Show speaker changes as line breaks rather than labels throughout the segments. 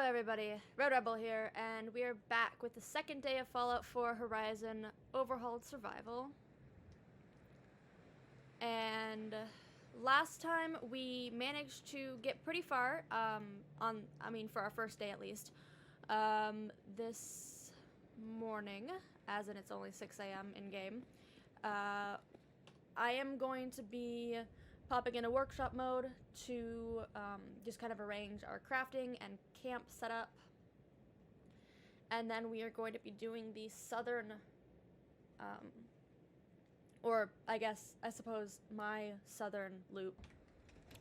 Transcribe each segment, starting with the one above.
Hello everybody, Road Rebel here, and we are back with the second day of Fallout 4 Horizon Overhauled Survival. And last time we managed to get pretty far, for our first day at least. This morning, as in it's only 6 a.m. in-game, I am going to be popping into workshop mode to just kind of arrange our crafting and camp setup. And then we are going to be doing the southern, or I suppose my southern loop.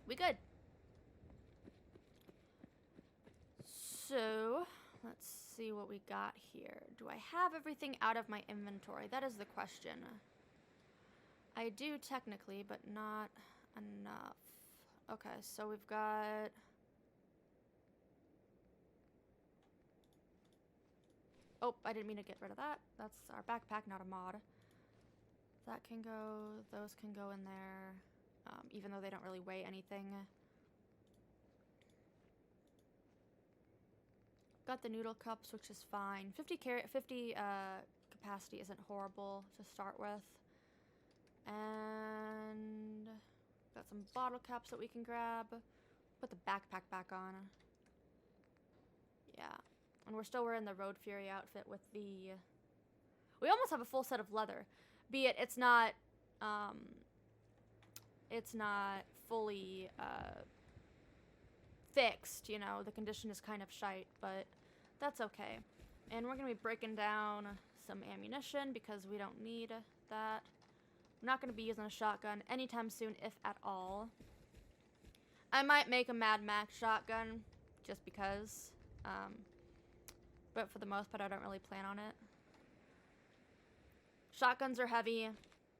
We good. So, let's see what we got here. Do I have everything out of my inventory? That is the question. I do technically, but not enough. Okay, so we've got oh, I didn't mean to get rid of that. That's our backpack, not a mod. That can go, those can go in there, even though they don't really weigh anything. Got the noodle cups, which is fine. 50 capacity isn't horrible to start with. And got some bottle caps that we can grab. Put the backpack back on. Yeah. And we're still wearing the Road Fury outfit with the... We almost have a full set of leather. Be it, it's not fully, fixed, you know. The condition is kind of shite, but that's okay. And we're gonna be breaking down some ammunition because we don't need that. I'm not going to be using a shotgun anytime soon, if at all. I might make a Mad Max shotgun, just because. But for the most part, I don't really plan on it. Shotguns are heavy.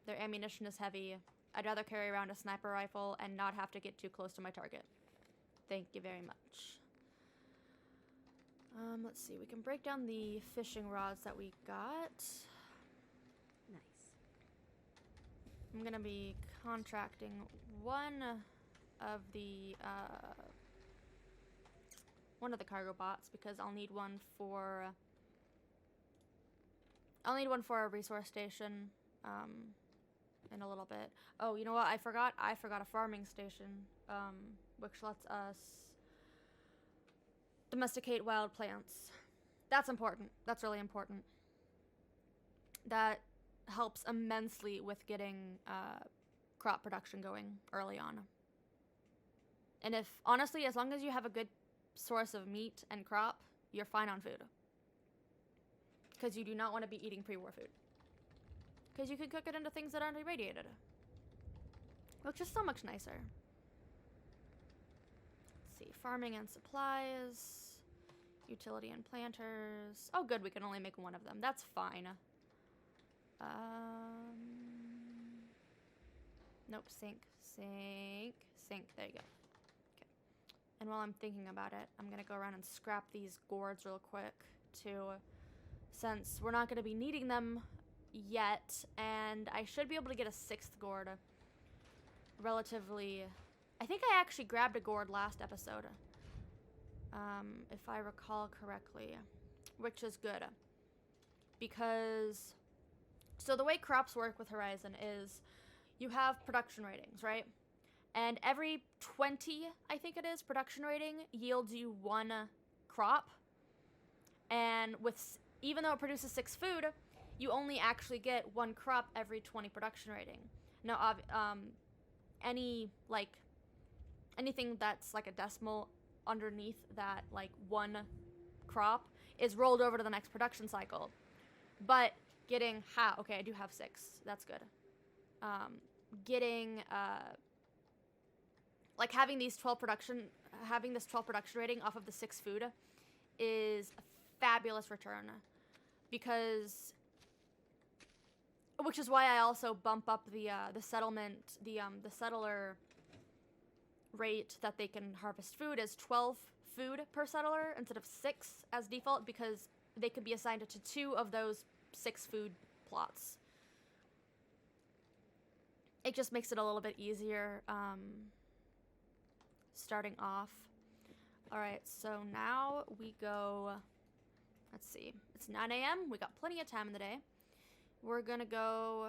Their ammunition is heavy. I'd rather carry around a sniper rifle and not have to get too close to my target. Thank you very much. Let's see. We can break down the fishing rods that we got. I'm gonna be contracting one of the cargo bots because I'll need one for a resource station in a little bit. Oh, you know what? I forgot a farming station, which lets us domesticate wild plants. That's important. That's really important. That helps immensely with getting crop production going early on. And if, honestly, as long as you have a good source of meat and crop, you're fine on food. Because you do not want to be eating pre-war food. Because you can cook it into things that aren't irradiated. Which is so much nicer. Let's see, farming and supplies, utility and planters. Oh good, we can only make one of them. That's fine. Nope, sink. There you go. Okay. And while I'm thinking about it, I'm gonna go around and scrap these gourds real quick, too, since we're not gonna be needing them yet, and I should be able to get a 6th gourd relatively... I think I actually grabbed a gourd last episode, if I recall correctly, which is good, because... So the way crops work with Horizon is you have production ratings, right? And every 20, I think it is, production rating yields you 1 crop. And even though it produces 6 food, you only actually get 1 crop every 20 production rating. Now, anything that's like a decimal underneath that, like 1 crop, is rolled over to the next production cycle. But getting okay, I do have 6. That's good. Having this 12 production rating off of the 6 food is a fabulous return, because, which is why I also bump up the settler rate that they can harvest food as 12 food per settler instead of 6 as default, because they could be assigned to 2 of those 6 food plots. It just makes it a little bit easier starting off. Alright, so now we go, let's see, it's 9 a.m. We got plenty of time in the day. We're gonna go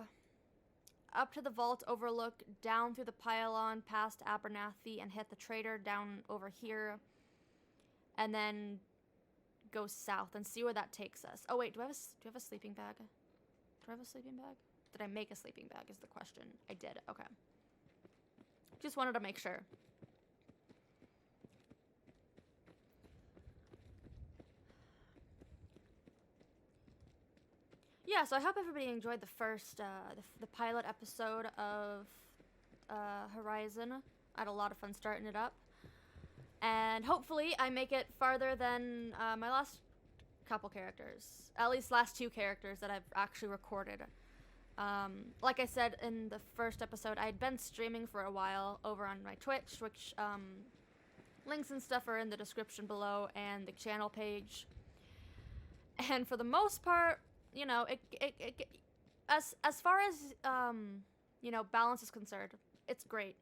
up to the vault overlook, down through the pylon, past Abernathy, and hit the trader down over here. And then go south and see where that takes us. Oh wait, do I have a sleeping bag? Do I have a sleeping bag? Did I make a sleeping bag is the question. I did, okay. Just wanted to make sure. Yeah, so I hope everybody enjoyed the first, the pilot episode of Horizon. I had a lot of fun starting it up. And hopefully I make it farther than my last couple characters. At least last 2 characters that I've actually recorded. Like I said in the first episode, I had been streaming for a while over on my Twitch, which links and stuff are in the description below and the channel page. And for the most part, you know, as far as you know, balance is concerned, it's great.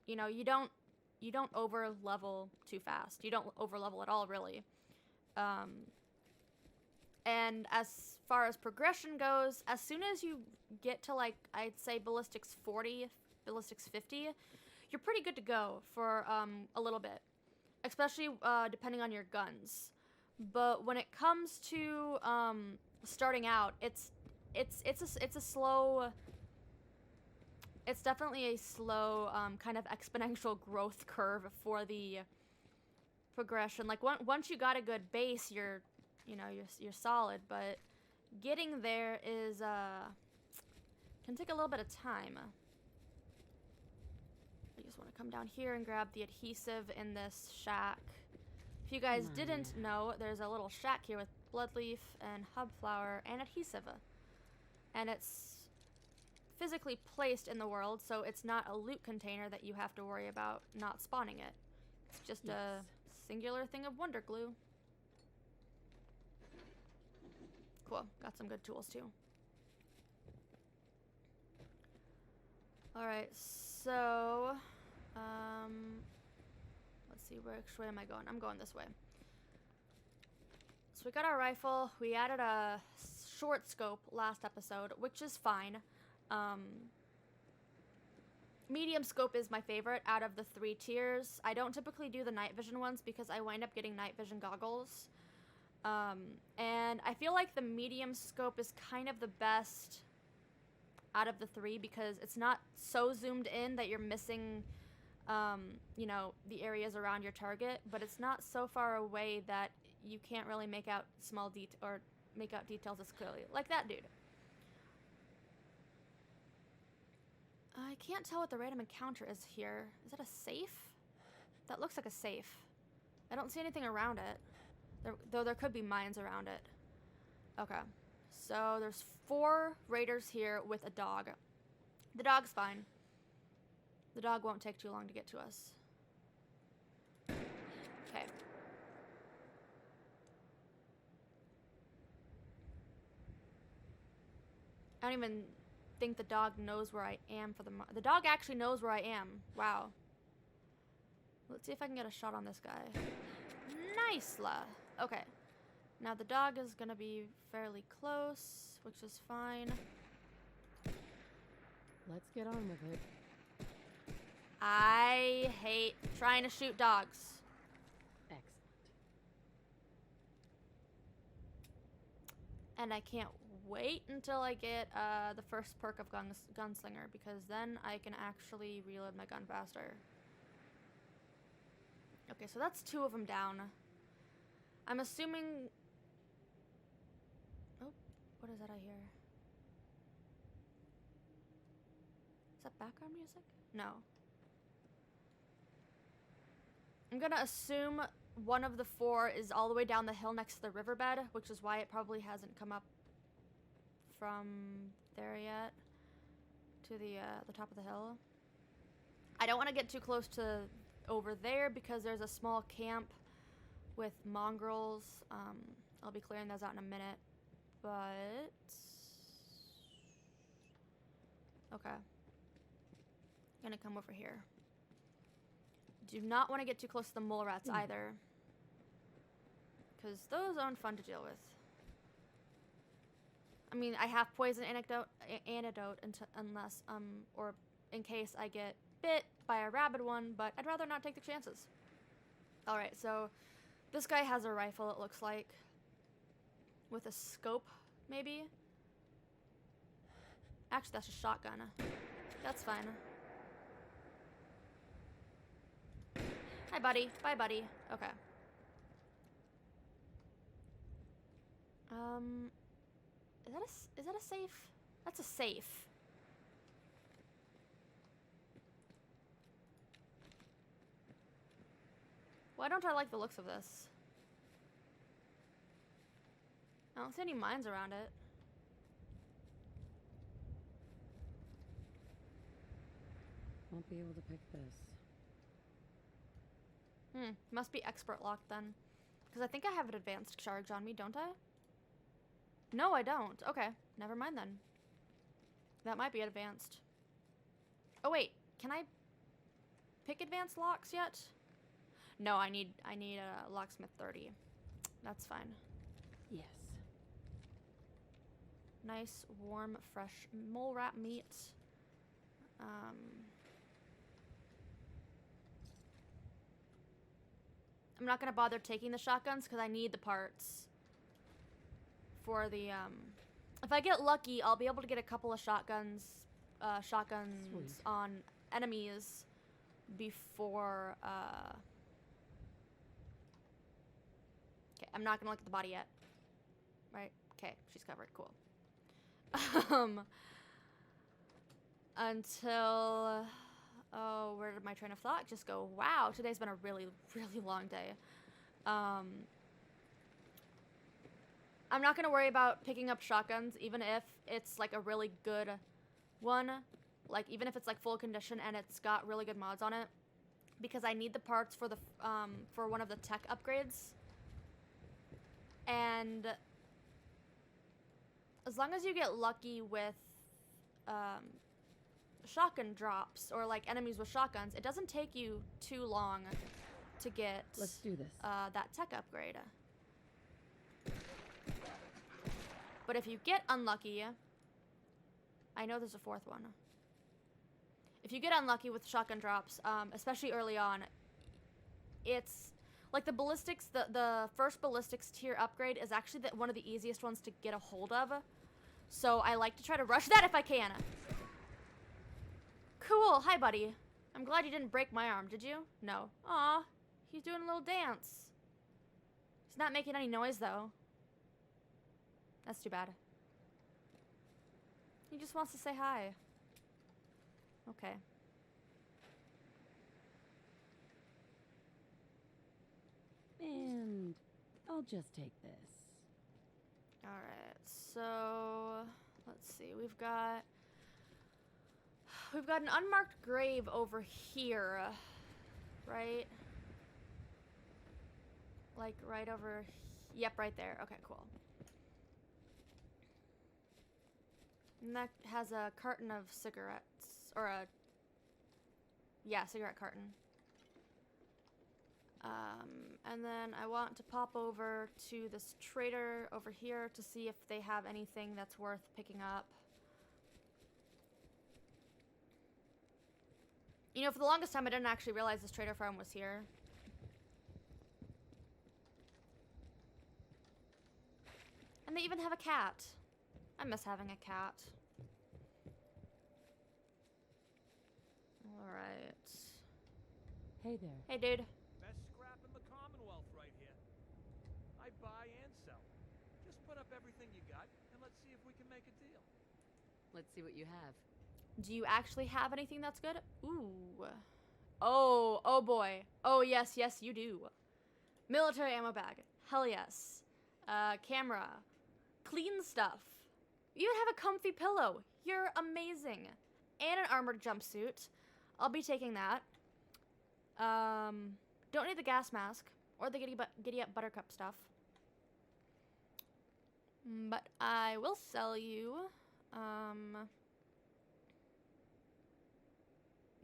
You know, you don't over level too fast. You don't over level at all, really. And as far as progression goes, as soon as you get to, like, I'd say ballistics 40, ballistics 50, you're pretty good to go for a little bit, especially depending on your guns. But when it comes to starting out, it's a slow. It's definitely a slow kind of exponential growth curve for the progression. Like once you got a good base, you're solid. But getting there is can take a little bit of time. I just want to come down here and grab the adhesive in this shack. If you guys didn't know, there's a little shack here with bloodleaf and hubflower and adhesive. And it's physically placed in the world, so it's not a loot container that you have to worry about not spawning it. It's just a singular thing of wonder glue. Cool, got some good tools too. Alright, so let's see, which way am I going? I'm going this way. So we got our rifle. We added a short scope last episode, which is fine. Medium scope is my favorite out of the 3 tiers. I don't typically do the night vision ones because I wind up getting night vision goggles. And I feel like the medium scope is kind of the best out of the 3 because it's not so zoomed in that you're missing you know, the areas around your target, but it's not so far away that you can't really make out make out details as clearly. Like that dude. I can't tell what the random encounter is here. Is that a safe? That looks like a safe. I don't see anything around it. Though there could be mines around it. Okay. So there's 4 raiders here with a dog. The dog's fine. The dog won't take too long to get to us. Okay. I don't even think the dog knows where I am for the dog actually knows where I am. Wow. Let's see if I can get a shot on this guy. Nicely. Okay. Now the dog is gonna be fairly close, which is fine.
Let's get on with it.
I hate trying to shoot dogs.
Excellent.
And I can't wait until I get the first perk of Gunslinger, because then I can actually reload my gun faster. Okay, so that's 2 of them down. I'm assuming... Oh, what is that I hear? Is that background music? No. I'm gonna assume one of the 4 is all the way down the hill next to the riverbed, which is why it probably hasn't come up from there yet to the top of the hill. I don't want to get too close to over there because there's a small camp with mongrels. I'll be clearing those out in a minute, but okay. I'm gonna come over here. Do not want to get too close to the mole rats either. Because those aren't fun to deal with. I mean, I have poison antidote unless, or in case I get bit by a rabid one, but I'd rather not take the chances. Alright, so this guy has a rifle, it looks like. With a scope, maybe? Actually, that's a shotgun. That's fine. Hi, buddy. Bye, buddy. Okay. Is that a safe? That's a safe. Why don't I like the looks of this? I don't see any mines around it.
Won't be able to pick this.
Must be expert lock then. Because I think I have an advanced charge on me, don't I? No, I don't. Okay, never mind then. That might be advanced. Oh wait, can I pick advanced locks yet? No, I need a locksmith 30. That's fine.
Yes.
Nice, warm, fresh mole rat meat. I'm not gonna bother taking the shotguns because I need the parts for the if I get lucky, I'll be able to get a couple of shotguns
Sweet.
on enemies before okay, I'm not gonna look at the body yet. Right? Okay, she's covered, cool. Until oh, where did my train of thought just go? Wow, today's been a really, really long day. I'm not gonna worry about picking up shotguns, even if it's like a really good one. Like, even if it's like full condition and it's got really good mods on it. Because I need the parts for the, for one of the tech upgrades. And as long as you get lucky with, shotgun drops or like enemies with shotguns, it doesn't take you too long to get
Let's do this.
that tech upgrade. But if you get unlucky, I know there's a fourth one. If you get unlucky with shotgun drops, especially early on, it's like the ballistics, the first ballistics tier upgrade is actually one of the easiest ones to get a hold of. So I like to try to rush that if I can. Cool. Hi, buddy. I'm glad you didn't break my arm, did you? No. Aw, he's doing a little dance. He's not making any noise, though. That's too bad. He just wants to say hi. Okay.
And I'll just take this.
Alright, so let's see. We've got an unmarked grave over here, right? Like right over, yep, right there. Okay, cool. And that has a carton of cigarettes, or cigarette carton. And then I want to pop over to this trader over here to see if they have anything that's worth picking up. You know, for the longest time, I didn't actually realize this trader farm was here. And they even have a cat. I miss having a cat. Alright.
Hey there.
Hey, dude.
Best scrap in the Commonwealth right here. I buy and sell. Just put up everything you got, and let's see if we can make a deal.
Let's see what you have.
Do you actually have anything that's good? Ooh. Oh boy. Oh, yes, you do. Military ammo bag. Hell yes. Camera. Clean stuff. You even have a comfy pillow. You're amazing. And an armored jumpsuit. I'll be taking that. Don't need the gas mask. Or the giddy up buttercup stuff. But I will sell you.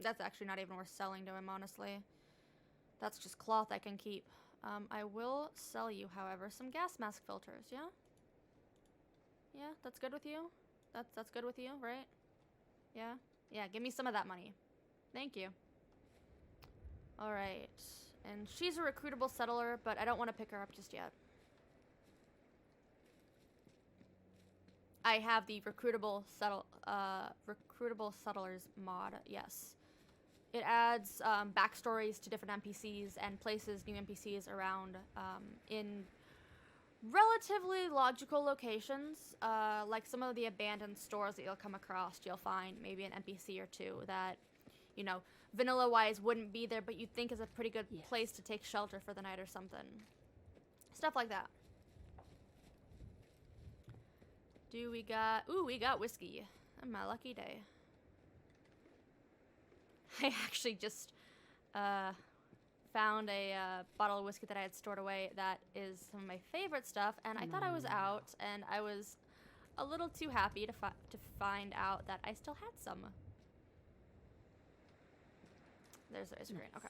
That's actually not even worth selling to him, honestly. That's just cloth I can keep. I will sell you, however, some gas mask filters, yeah? Yeah, that's good with you? That's good with you, right? Yeah? Yeah, give me some of that money. Thank you. Alright. And she's a recruitable settler, but I don't want to pick her up just yet. I have the recruitable settlers mod, yes. It adds backstories to different NPCs and places new NPCs around in relatively logical locations. Like some of the abandoned stores that you'll come across, you'll find maybe an NPC or two that, you know, vanilla-wise wouldn't be there, but you'd think is a pretty good place to take shelter for the night or something. Stuff like that. Do we got... Ooh, we got whiskey. On my lucky day. I actually just found a bottle of whiskey that I had stored away that is some of my favorite stuff, and I thought I was out, and I was a little too happy to find out that I still had some. There's the ice cream. Okay.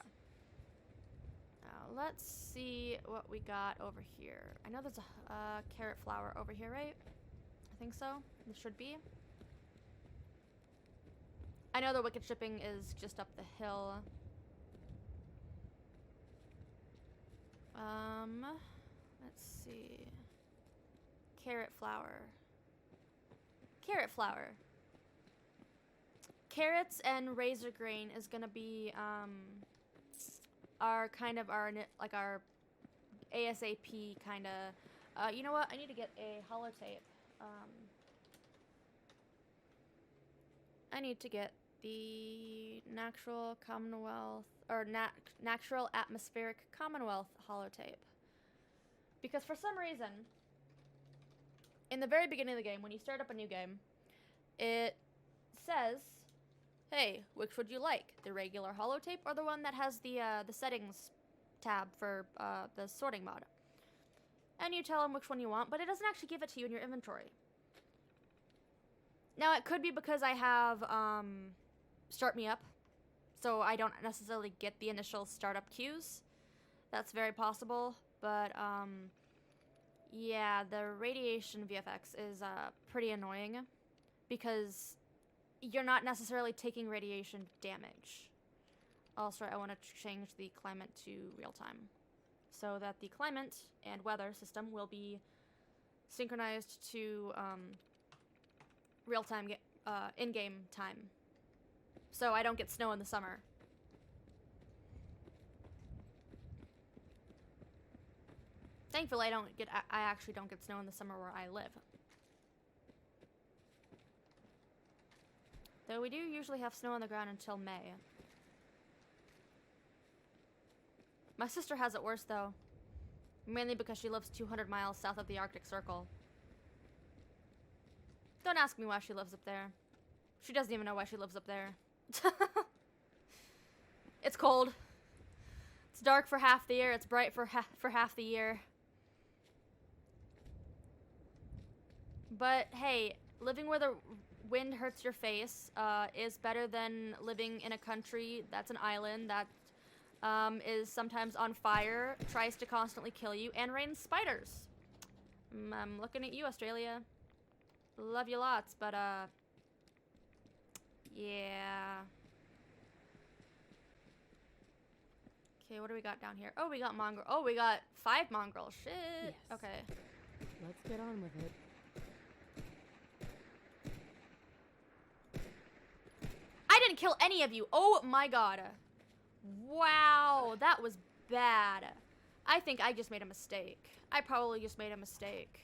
Now, let's see what we got over here. I know there's a carrot flower over here, right? I think so. It should be. I know the wicked shipping is just up the hill. Let's see. Carrot flower. Carrot flower. Carrots and razor grain is gonna be our kind of our ASAP kind of. You know what? I need to get a holotape. I need to get the natural Commonwealth or natural atmospheric Commonwealth holotape, because for some reason in the very beginning of the game, when you start up a new game, it says, hey, which would you like, the regular holotape or the one that has the settings tab for the sorting mod? And you tell them which one you want, but it doesn't actually give it to you in your inventory. Now, it could be because I have Start Me Up, so I don't necessarily get the initial startup queues. That's very possible, but yeah, the radiation VFX is pretty annoying because you're not necessarily taking radiation damage. Also, I want to change the climate to real time so that the climate and weather system will be synchronized to real-time in-game time, so I don't get snow in the summer. Thankfully, I actually don't get snow in the summer where I live. Though we do usually have snow on the ground until May. My sister has it worse, though. Mainly because she lives 200 miles south of the Arctic Circle. Don't ask me why she lives up there. She doesn't even know why she lives up there. It's cold. It's dark for half the year. It's bright for half the year. But hey, living where the wind hurts your face is better than living in a country that's an island that is sometimes on fire, tries to constantly kill you, and rains spiders. I'm looking at you, Australia. Love you lots, but yeah. Okay, what do we got down here? Oh, we got mongrel. Oh, we got 5 mongrels. Shit.
Yes.
Okay.
Let's get on with it.
I didn't kill any of you. Oh my god. Wow, that was bad. I think I just made a mistake. I probably just made a mistake.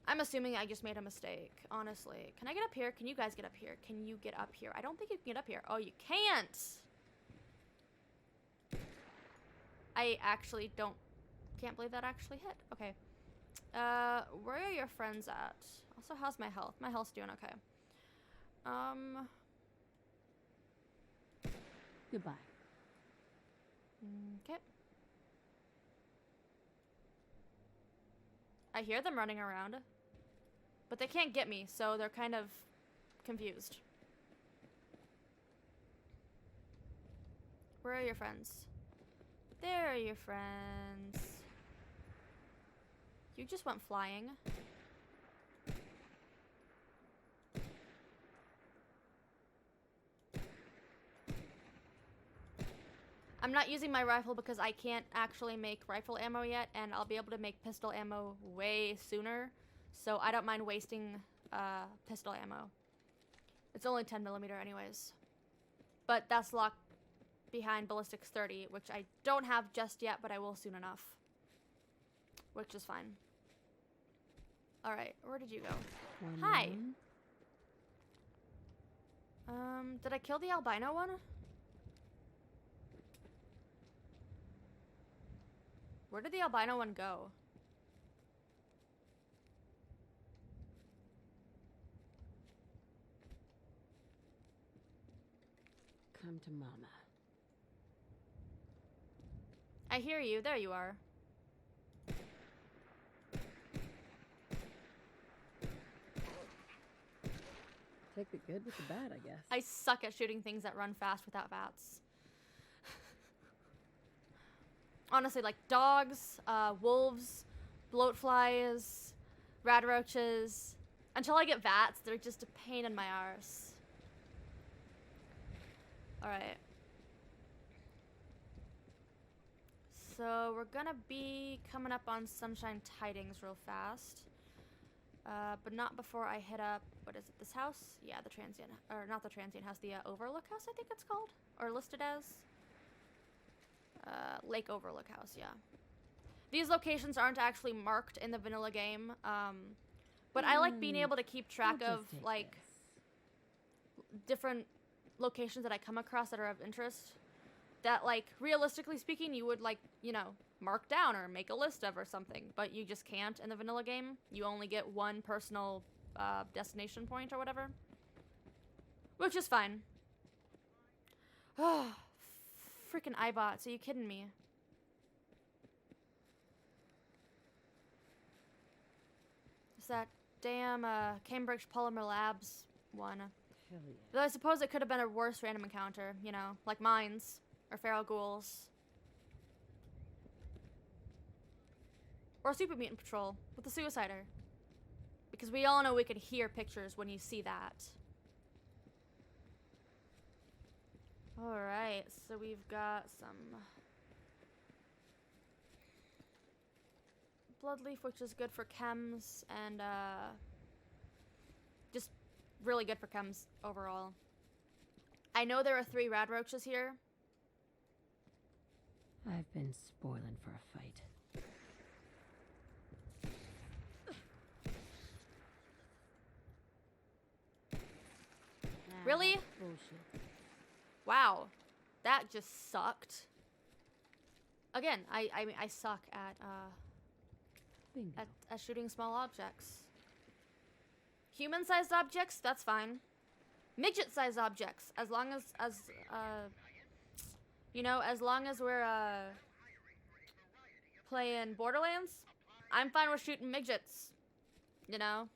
I'm assuming I just made a mistake, honestly. Can I get up here? Can you guys get up here? Can you get up here? I don't think you can get up here. Oh, you can't. I actually can't believe that actually hit. Okay. Where are your friends at? Also, how's my health? My health's doing okay.
Goodbye.
Okay. I hear them running around, but they can't get me, so they're kind of confused. Where are your friends? There are your friends. You just went flying. I'm not using my rifle because I can't actually make rifle ammo yet, and I'll be able to make pistol ammo way sooner. So I don't mind wasting pistol ammo. It's only 10mm anyways. But that's locked behind ballistics 30, which I don't have just yet, but I will soon enough. Which is fine. Alright, where did you go? Hi! Did I kill the albino one? Where did the albino one go?
Come to mama.
I hear you. There you are.
Take the good with the bad, I guess.
I suck at shooting things that run fast without bats. Honestly, like dogs, wolves, bloatflies, radroaches. Until I get bats, they're just a pain in my arse. Alright. So we're gonna be coming up on Sunshine Tidings real fast. But not before I hit up, what is it, this house? Yeah, the transient, or not the transient house, the Overlook House, I think it's called? Or listed as? Lake Overlook House, yeah. These locations aren't actually marked in the vanilla game, but I like being able to keep track of, like, different locations that I come across that are of interest. That, like, realistically speaking, you would, like, you know, mark down or make a list of or something, but you just can't in the vanilla game. You only get one personal destination point or whatever. Which is fine. Freaking iBots, are you kidding me? It's that damn Cambridge Polymer Labs one.
Hell yeah.
Though I suppose it could have been a worse random encounter, you know, like mines or feral ghouls. Or Super Mutant Patrol with the Suicider. Because we all know we could hear pictures when you see that. Alright, so we've got some Bloodleaf, which is good for chems, and just really good for chems overall. I know there are 3 radroaches here.
I've been spoiling for a fight.
Really?
Bullshit.
Wow, that just sucked. Again, I mean, I suck at
Bingo.
at shooting small objects. Human-sized objects, that's fine. Midget-sized objects, as long as you know, as long as we're playing Borderlands, I'm fine with shooting midgets. You know,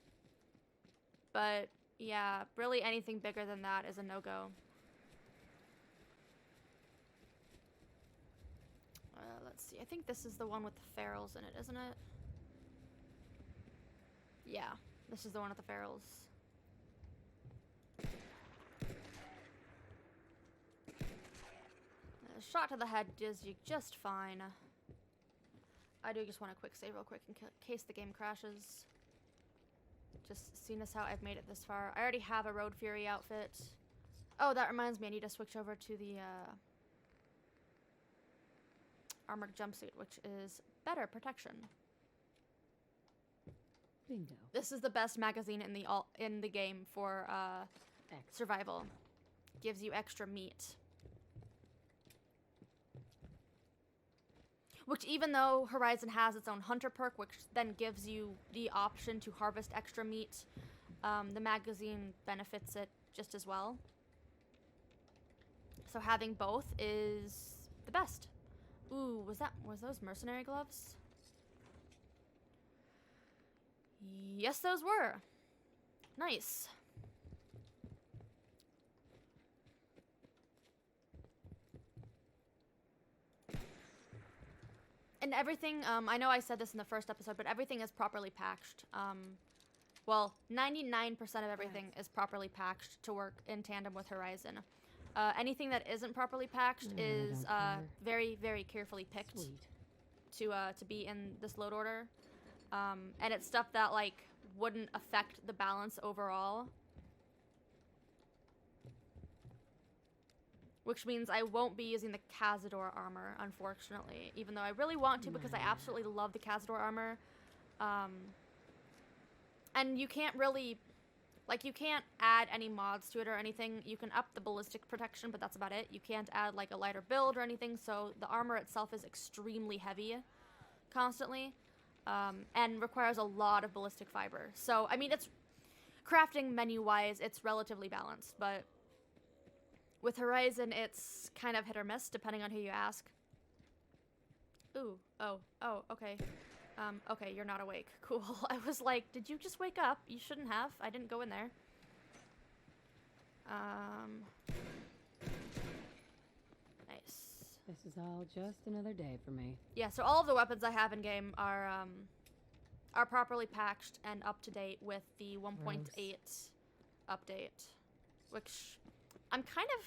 but yeah, really anything bigger than that is a no-go. Let's see. I think this is the one with the ferals in it, isn't it? Yeah, this is the one with the ferals. A shot to the head does you just fine. I do just want a quick save real quick in case the game crashes. Just seeing as how I've made it this far. I already have a Road Fury outfit. Oh, that reminds me, I need to switch over to the armored jumpsuit, which is better protection.
Bingo.
This is the best magazine in the game for survival. Gives you extra meat. Which, even though Horizon has its own hunter perk, which then gives you the option to harvest extra meat, the magazine benefits it just as well. So having both is the best. Ooh, was those mercenary gloves? Yes, those were. Nice. And everything, I know I said this in the first episode, but everything is properly packaged. Well, 99% of everything is properly packaged to work in tandem with Horizon. Anything that isn't properly packaged is very, very carefully picked to be in this load order. And it's stuff that, like, wouldn't affect the balance overall. Which means I won't be using the Cazador armor, unfortunately. Even though I really want to because I absolutely love the Cazador armor. And you can't really... Like, you can't add any mods to it or anything. You can up the ballistic protection, but that's about it. You can't add, like, a lighter build or anything, so the armor itself is extremely heavy constantly. And requires a lot of ballistic fiber. So, I mean, it's... Crafting menu-wise, it's relatively balanced, but... With Horizon, it's kind of hit or miss, depending on who you ask. Ooh, oh, okay. Okay, you're not awake. Cool. I was like, did you just wake up? You shouldn't have. I didn't go in there. Nice.
This is all just another day for me.
Yeah, so all of the weapons I have in game are properly packaged and up to date with the 1.8 update, which I'm kind of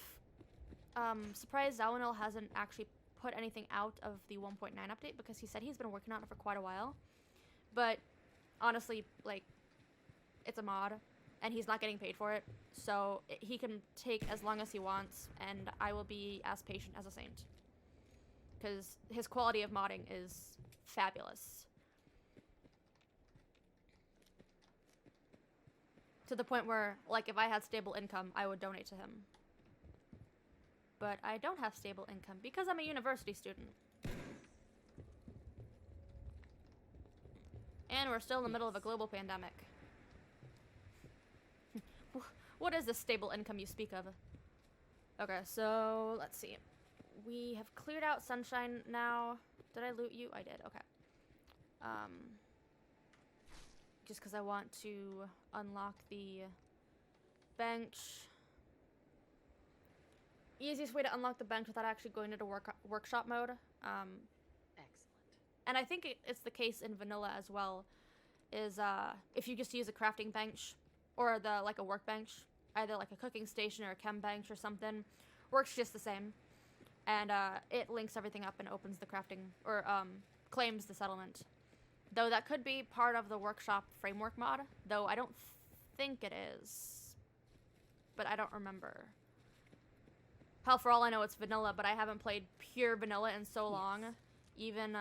surprised Zawinul hasn't actually put anything out of the 1.9 update because he said he's been working on it for quite a while. But honestly, like, it's a mod and he's not getting paid for it, so he can take as long as he wants and I will be as patient as a saint. Because his quality of modding is fabulous. To the point where, like, if I had stable income, I would donate to him. But I don't have stable income because I'm a university student. And we're still in the middle of a global pandemic. What is this stable income you speak of? Okay, so let's see. We have cleared out Sunshine now. Did I loot you? I did, okay. Just because I want to unlock the bench. Easiest way to unlock the bench without actually going into workshop mode.
Excellent.
And I think it's the case in vanilla as well, is if you just use a crafting bench or a workbench, either like a cooking station or a chem bench or something, works just the same. And it links everything up and opens the crafting, or claims the settlement. Though that could be part of the workshop framework mod, though I don't think it is. But I don't remember. Hell, for all I know, it's vanilla, but I haven't played pure vanilla in so long. Even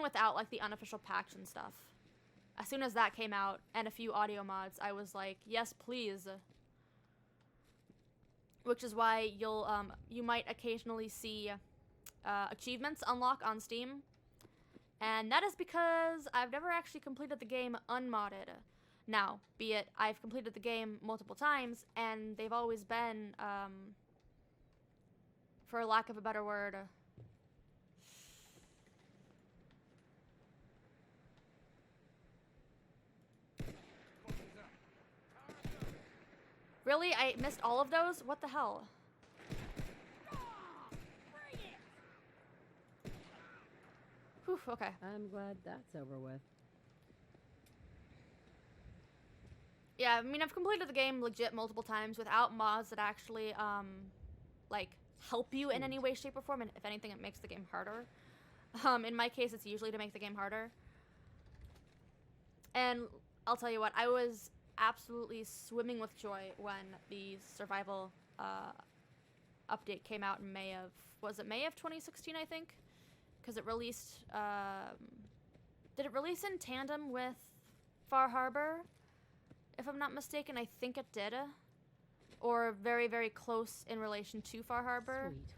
without, like, the unofficial patch and stuff. As soon as that came out, and a few audio mods, I was like, yes, please. Which is why you might occasionally see achievements unlock on Steam. And that is because I've never actually completed the game unmodded. Now, be it I've completed the game multiple times, and they've always been, for lack of a better word, really? I missed all of those? What the hell? Whew, okay.
I'm glad that's over with.
Yeah, I mean, I've completed the game legit multiple times without mods that actually, like, help you in any way, shape, or form, and if anything, it makes the game harder. In my case, it's usually to make the game harder. And I'll tell you what, I was absolutely swimming with joy when the survival update came out in May of 2016, I think? Because it released, did it release in tandem with Far Harbor? If I'm not mistaken, I think it did. Or very, very close in relation to Far Harbor.
Sweet.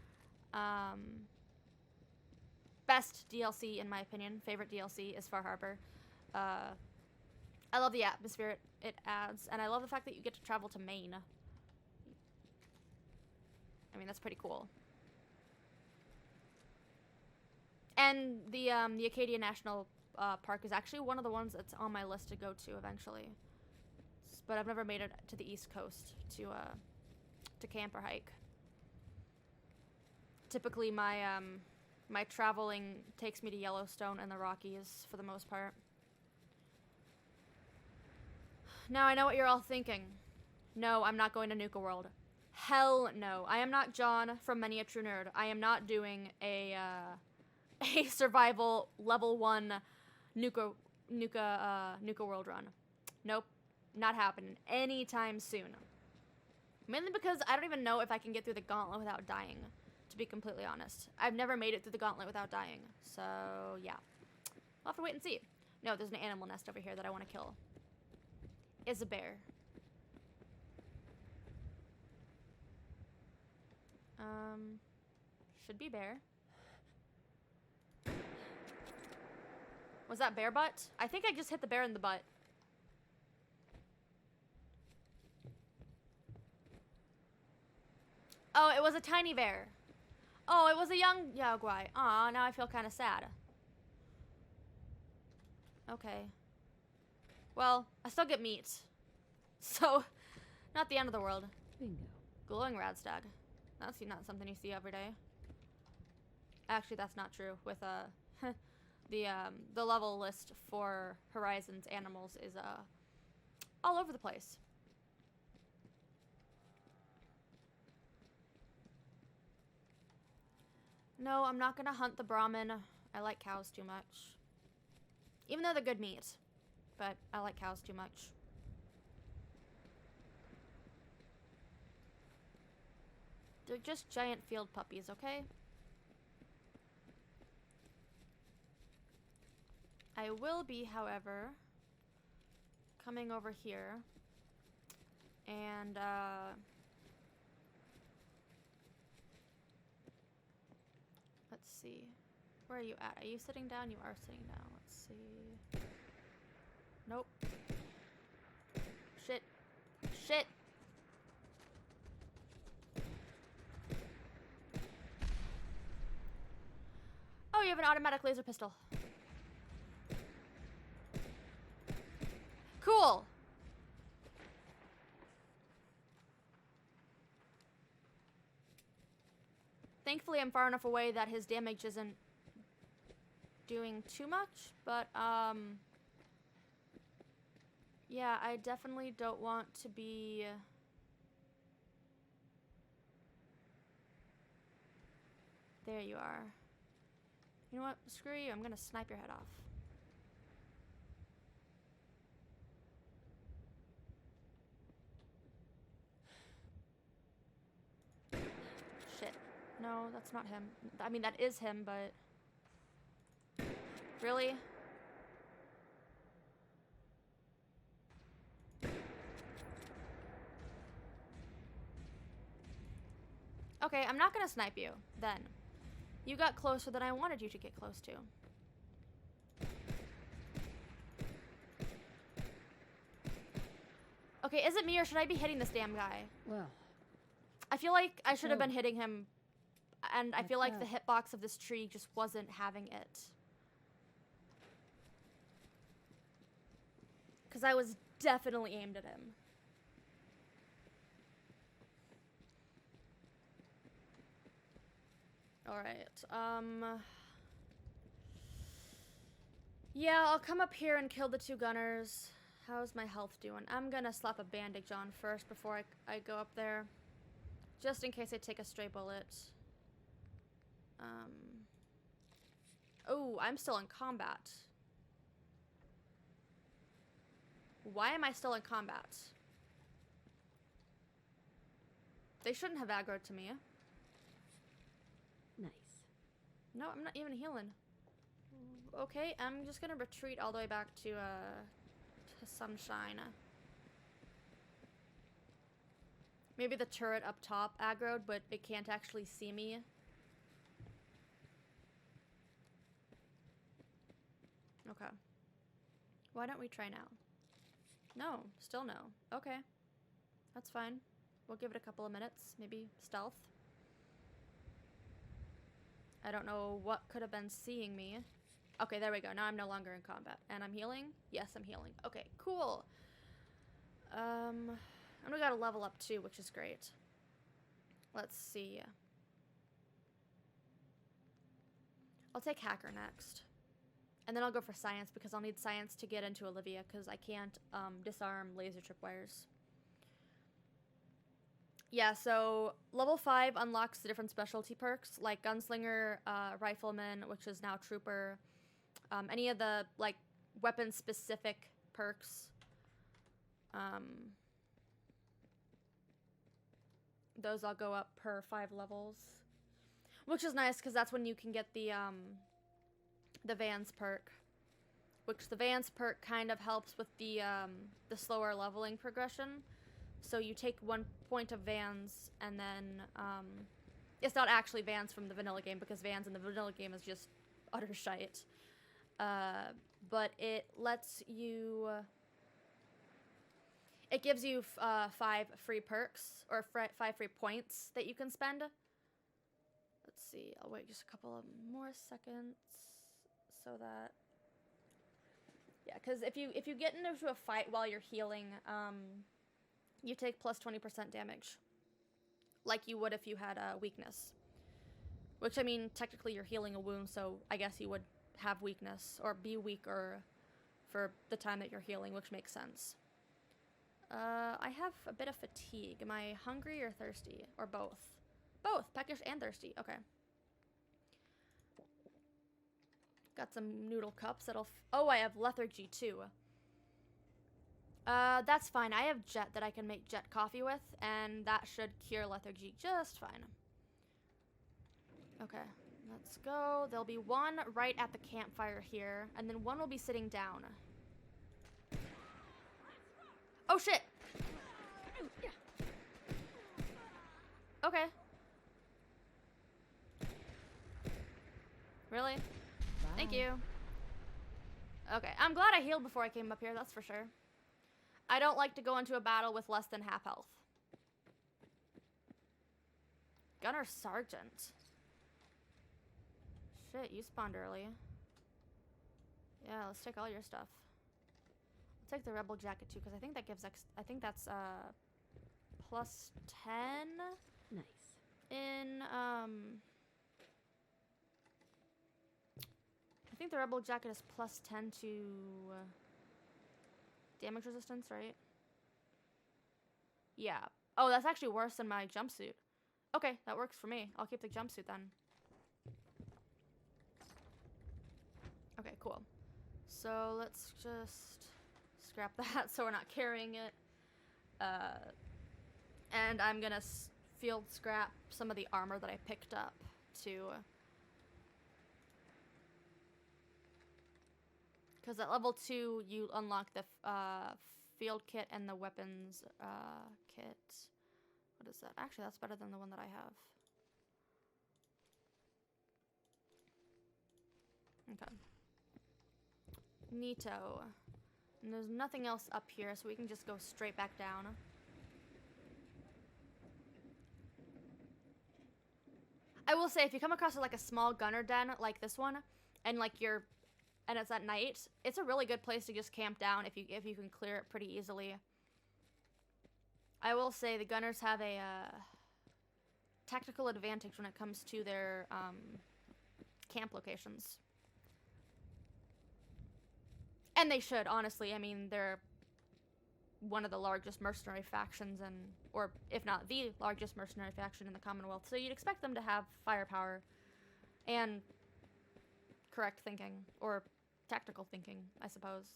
Best DLC, in my opinion. Favorite DLC is Far Harbor. I love the atmosphere it adds, and I love the fact that you get to travel to Maine. I mean, that's pretty cool. And the Acadia National Park is actually one of the ones that's on my list to go to eventually. But I've never made it to the East Coast to camp or hike. Typically, my My traveling takes me to Yellowstone and the Rockies for the most part. Now I know what you're all thinking. No, I'm not going to Nuka World. Hell no. I am not John from Many a True Nerd. I am not doing a survival level 1 Nuka World run. Nope. Not happening anytime soon. Mainly because I don't even know if I can get through the gauntlet without dying, to be completely honest. I've never made it through the gauntlet without dying. So, yeah. I'll have to wait and see. No, there's an animal nest over here that I want to kill. Is a bear. Should be bear. Was that bear butt? I think I just hit the bear in the butt. Oh, it was a tiny bear. Oh, it was a young Yaguai. Aw, now I feel kind of sad. Okay. Well, I still get meat. So, not the end of the world.
Bingo.
Glowing radstag. That's not something you see every day. Actually, that's not true. With the level list for Horizons animals is all over the place. No, I'm not gonna hunt the Brahmin. I like cows too much. Even though they're good meat. But I like cows too much. They're just giant field puppies, okay? I will be, however, coming over here and let's see. Where are you at? Are you sitting down? You are sitting down. Let's see. Nope. Shit. Shit. Oh, you have an automatic laser pistol. Cool. Thankfully, I'm far enough away that his damage isn't doing too much, but, yeah, I definitely don't want to be... There you are. You know what? Screw you. I'm gonna snipe your head off. Shit. No, that's not him. I mean, that is him, but... Really? Okay, I'm not gonna snipe you, then. You got closer than I wanted you to get close to. Okay, is it me or should I be hitting this damn guy?
Well,
I feel like I should have been hitting him, and I feel like the
that?
hitbox of this tree just wasn't having it. Because I was definitely aimed at him. Alright, yeah, I'll come up here and kill the two gunners. How's my health doing? I'm gonna slap a bandage on first before I go up there. Just in case I take a stray bullet. Oh, I'm still in combat. Why am I still in combat? They shouldn't have aggroed to me.
nice.
No, I'm not even healing. Okay, I'm just gonna retreat all the way back to sunshine. Maybe the turret up top aggroed, but it can't actually see me. Okay. Why don't we try now? No, still no. Okay. That's fine. We'll give it a couple of minutes. Maybe stealth. I don't know what could have been seeing me. Okay, there we go. Now I'm no longer in combat. And I'm healing? Yes, I'm healing. Okay, cool. And we got a level up too, which is great. Let's see. I'll take hacker next. And then I'll go for science because I'll need science to get into Olivia because I can't disarm laser tripwires. Yeah, so level 5 unlocks the different specialty perks like Gunslinger, Rifleman, which is now Trooper, any of the like weapon-specific perks. Those all go up per 5 levels, which is nice because that's when you can get the Vans perk, which the Vans perk kind of helps with the slower leveling progression. So you take 1 point of Vans, and then it's not actually Vans from the vanilla game because Vans in the vanilla game is just utter shite. But it lets you. It gives you 5 free perks or 5 free points that you can spend. Let's see. I'll wait just a couple of more seconds so that. Yeah, because if you get into a fight while you're healing, you take plus 20% damage, like you would if you had a weakness. Which, I mean, technically you're healing a wound, so I guess you would have weakness or be weaker for the time that you're healing, which makes sense. I have a bit of fatigue. Am I hungry or thirsty? Or both? Both, peckish and thirsty. Okay. Got some noodle cups that'll... Oh, I have lethargy too. That's fine. I have Jet that I can make Jet coffee with, and that should cure lethargy just fine. Okay, let's go. There'll be one right at the campfire here, and then one will be sitting down. Oh, shit! Okay. Really?
Bye.
Thank you. Okay, I'm glad I healed before I came up here, that's for sure. I don't like to go into a battle with less than half health. Gunner Sergeant. Shit, you spawned early. Yeah, let's take all your stuff. I'll take the Rebel Jacket too, because I think that gives I think that's plus 10
Nice.
in I think the Rebel Jacket is plus 10 to damage resistance, right? Yeah. Oh, that's actually worse than my jumpsuit. Okay, that works for me. I'll keep the jumpsuit then. Okay, cool. So let's just scrap that so we're not carrying it. And I'm gonna field scrap some of the armor that I picked up too. Because at level 2, you unlock the field kit and the weapons kit. What is that? Actually, that's better than the one that I have. Okay. Neato. And there's nothing else up here, so we can just go straight back down. I will say, if you come across like a small gunner den like this one, and like and it's at night, it's a really good place to just camp down if you can clear it pretty easily. I will say the gunners have a tactical advantage when it comes to their camp locations. And they should, honestly. I mean, they're one of the largest mercenary factions, or if not the largest mercenary faction in the Commonwealth. So you'd expect them to have firepower and correct thinking, or tactical thinking, I suppose.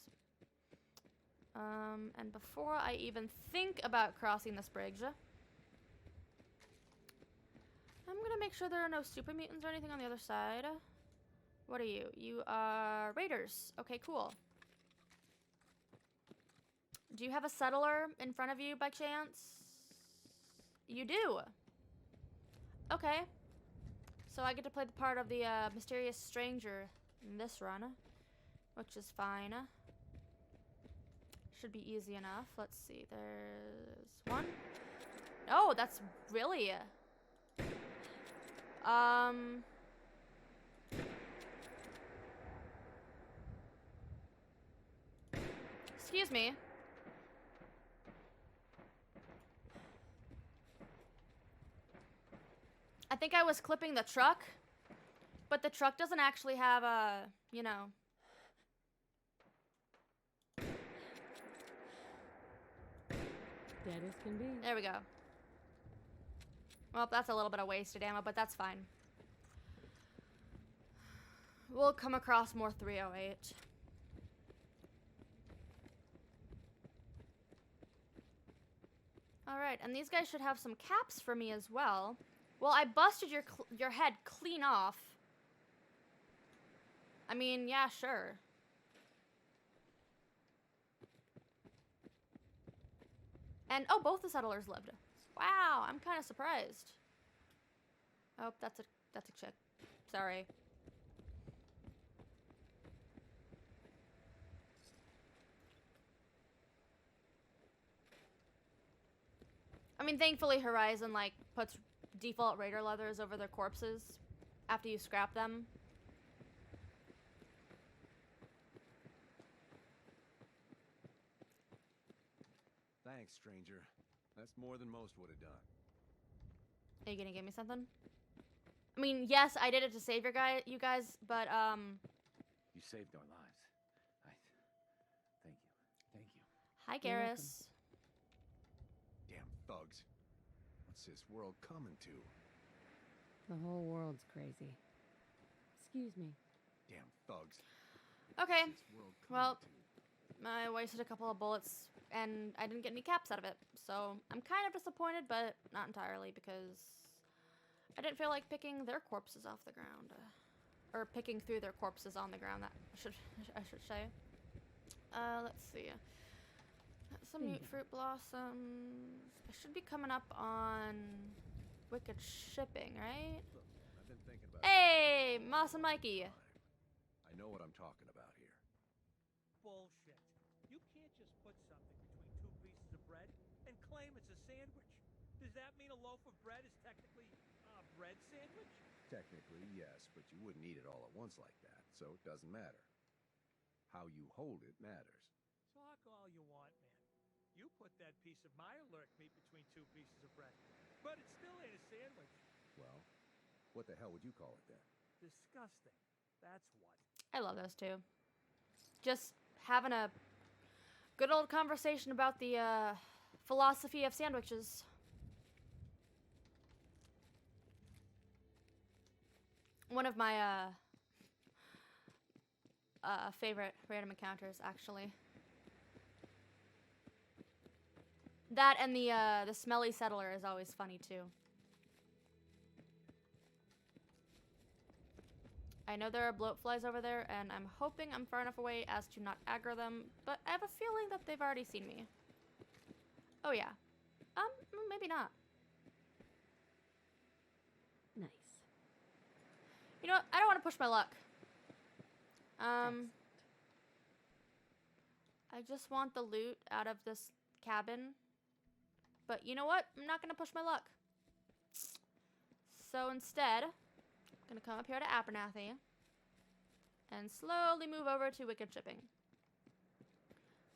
And before I even think about crossing this bridge, I'm gonna make sure there are no super mutants or anything on the other side. What are you? You are raiders. Okay, cool. Do you have a settler in front of you by chance? You do. Okay. So I get to play the part of the mysterious stranger in this run, which is fine. Should be easy enough. Let's see. There's one. Oh, that's really... Excuse me. I think I was clipping the truck, But the truck doesn't actually have a, you know.
Dead as can be.
There we go. Well, that's a little bit of wasted ammo, but that's fine. We'll come across more 308. Alright, and these guys should have some caps for me as well. Well, I busted your head clean off. I mean, yeah, sure. And, oh, both the settlers lived. Wow, I'm kind of surprised. Oh, that's a chick. Sorry. I mean, thankfully Horizon, like, puts default raider leathers over their corpses after you scrap them.
Thanks, stranger. That's more than most would have done.
Are you gonna give me something? I mean, yes, I did it to save you guys, but,
You saved our lives. Thank you. Thank you.
hi,
You're welcome.
Garrus.
Damn thugs. What's this world coming to?
The whole world's crazy. Excuse me.
Damn thugs.
Okay,
What's this world coming
well,
to?
I wasted a couple of bullets, and I didn't get any caps out of it, so I'm kind of disappointed, but not entirely, because I didn't feel like picking their corpses off the ground. Or picking through their corpses on the ground, that I should say. Let's see. Some mute fruit blossoms. I should be coming up on Wicked Shipping, right?
Look, man, I've been thinking about
Hey, Moss and Mikey.
I know what I'm talking about here.
Bullshit. You can't just put something between two pieces of bread and claim it's a sandwich. Does that mean a loaf of bread is technically a bread sandwich?
Technically, yes, but you wouldn't eat it all at once like that, so it doesn't matter. How you hold it matters.
Talk all you want, man. You put that piece of Mirelurk meat between two pieces of bread, but it still ain't a sandwich.
Well, what the hell would you call it then?
Disgusting. That's what.
I love those two. Just having a good old conversation about the philosophy of sandwiches. One of my favorite random encounters, actually. That and the smelly settler is always funny too. I know there are bloatflies over there, and I'm hoping I'm far enough away as to not aggro them, but I have a feeling that they've already seen me. Oh yeah. Maybe not.
Nice.
You know what? I don't want to push my luck.
Excellent.
I just want the loot out of this cabin. But you know what? I'm not going to push my luck. So instead, I'm going to come up here to Abernathy and slowly move over to Wicked Shipping.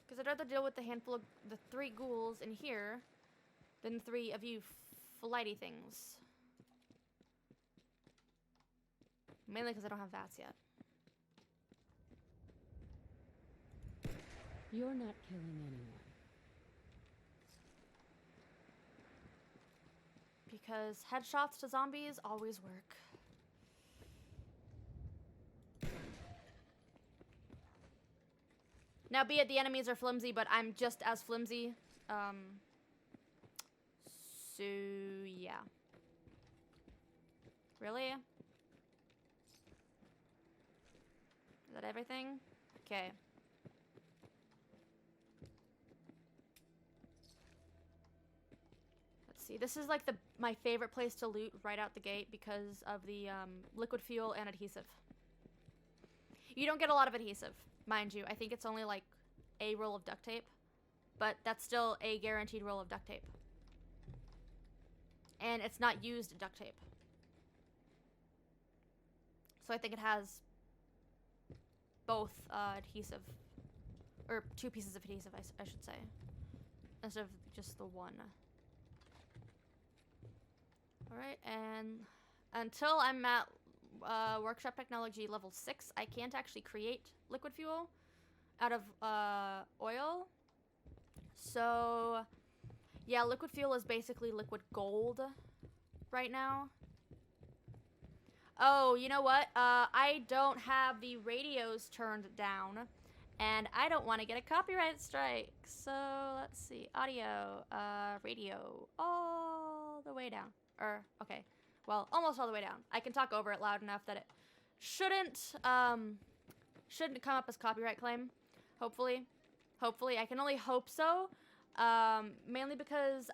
Because I'd rather deal with the handful of the 3 ghouls in here than 3 of you flighty things. Mainly because I don't have VATS yet.
You're not killing anyone.
Because headshots to zombies always work. Now, be it the enemies are flimsy, but I'm just as flimsy. So, yeah. Really? Is that everything? Okay. Let's see. This is like my favorite place to loot right out the gate because of the liquid fuel and adhesive. You don't get a lot of adhesive, mind you. I think it's only like a roll of duct tape, but that's still a guaranteed roll of duct tape. And it's not used duct tape. So I think it has both adhesive, or 2 pieces of adhesive, I should say, instead of just the one. Alright, and until I'm at workshop technology level 6, I can't actually create liquid fuel out of oil. So yeah, liquid fuel is basically liquid gold right now. Oh, you know what? I don't have the radios turned down, and I don't want to get a copyright strike. So let's see, audio, radio, all the way down. Or okay, well, almost all the way down. I can talk over it loud enough that it shouldn't come up as copyright claim. Hopefully, I can only hope so. Mainly because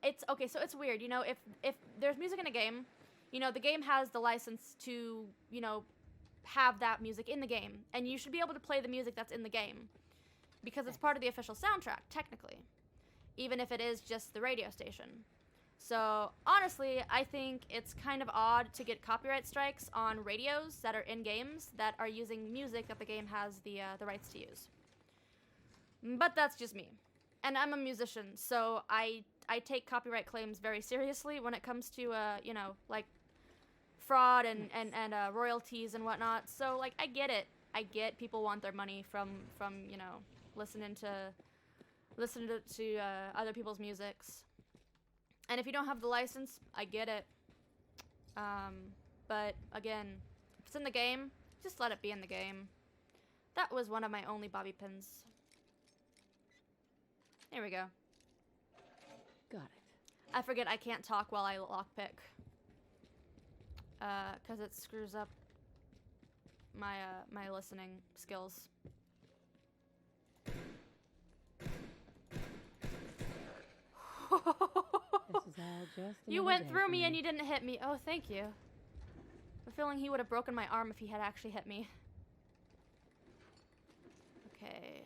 it's okay. So it's weird, you know. If there's music in a game, you know, the game has the license to, you know, have that music in the game, and you should be able to play the music that's in the game because it's part of the official soundtrack, technically, even if it is just the radio station. So honestly, I think it's kind of odd to get copyright strikes on radios that are in games that are using music that the game has the rights to use. But that's just me, and I'm a musician, so I take copyright claims very seriously when it comes to you know, like fraud and royalties and whatnot. So like, I get it. I get people want their money from you know, listening to other people's musics. And if you don't have the license, I get it. But again, if it's in the game, just let it be in the game. That was one of my only bobby pins. There we go.
Got it.
I forget I can't talk while I lockpick. 'Cause it screws up my my listening skills.
This is all just
You
another
went
day
through
for
me and you didn't hit me. Oh, thank you. I'm feeling he would have broken my arm if he had actually hit me. Okay.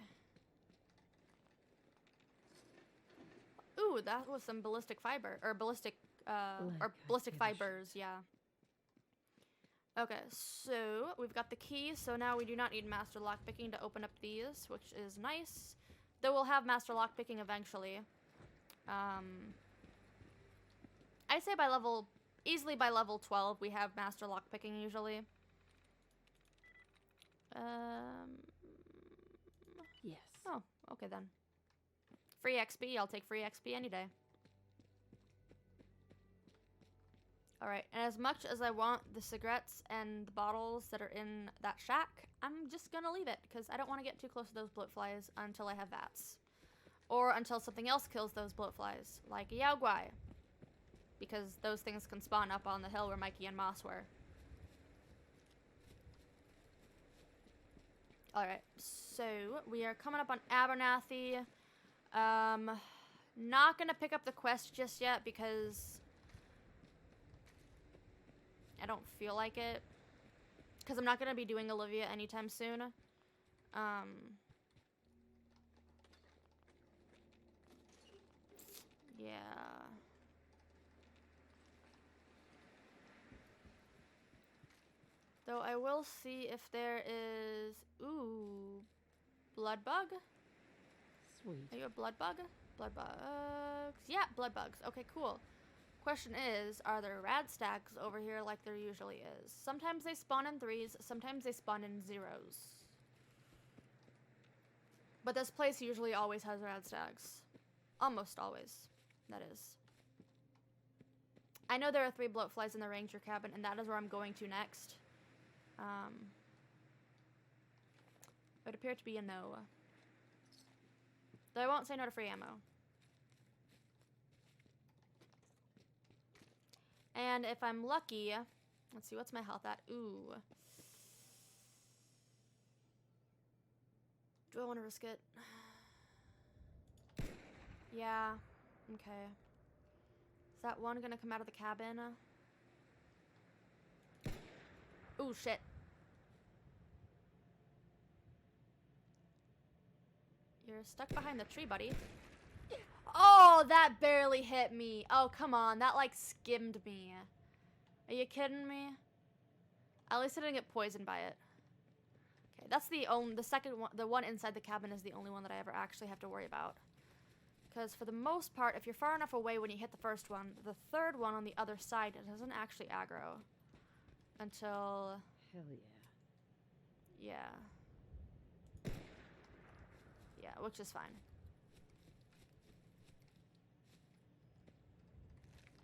Ooh, that was some ballistic fiber. Or ballistic, or ballistic fibers, yeah. Okay, so we've got the key, so now we do not need master lockpicking to open up these, which is nice. Though we'll have master lockpicking eventually. I'd say easily by level 12, we have master lockpicking usually.
Yes.
Oh, okay then. Free XP, I'll take free XP any day. Alright, and as much as I want the cigarettes and the bottles that are in that shack, I'm just gonna leave it, because I don't want to get too close to those bloat flies until I have VATS. Or until something else kills those bloat flies, like a Yao Guai. Because those things can spawn up on the hill where Mikey and Moss were. Alright, so we are coming up on Abernathy. Not gonna pick up the quest just yet because I don't feel like it. Because I'm not gonna be doing Olivia anytime soon. Yeah. Though I will see if there is... Ooh. Blood bug?
Sweet.
Are you a blood bug? Blood bugs. Yeah, blood bugs. Okay, cool. Question is, are there rad stacks over here like there usually is? Sometimes they spawn in 3s, sometimes they spawn in 0s. But this place usually always has rad stacks. Almost always, that is. I know there are 3 bloatflies in the ranger cabin, and that is where I'm going to next. It would appear to be a no. Though I won't say no to free ammo. And if I'm lucky, let's see, what's my health at? Ooh. Do I want to risk it? Yeah. Okay. Is that one gonna come out of the cabin? Ooh, shit. You're stuck behind the tree, buddy. Oh, that barely hit me. Oh, come on. That, like, skimmed me. Are you kidding me? At least I didn't get poisoned by it. Okay, that's the second one. The one inside the cabin is the only one that I ever actually have to worry about. Because for the most part, if you're far enough away when you hit the first one, the third one on the other side, it doesn't actually aggro. until,
Hell yeah.
yeah. Yeah, which is fine.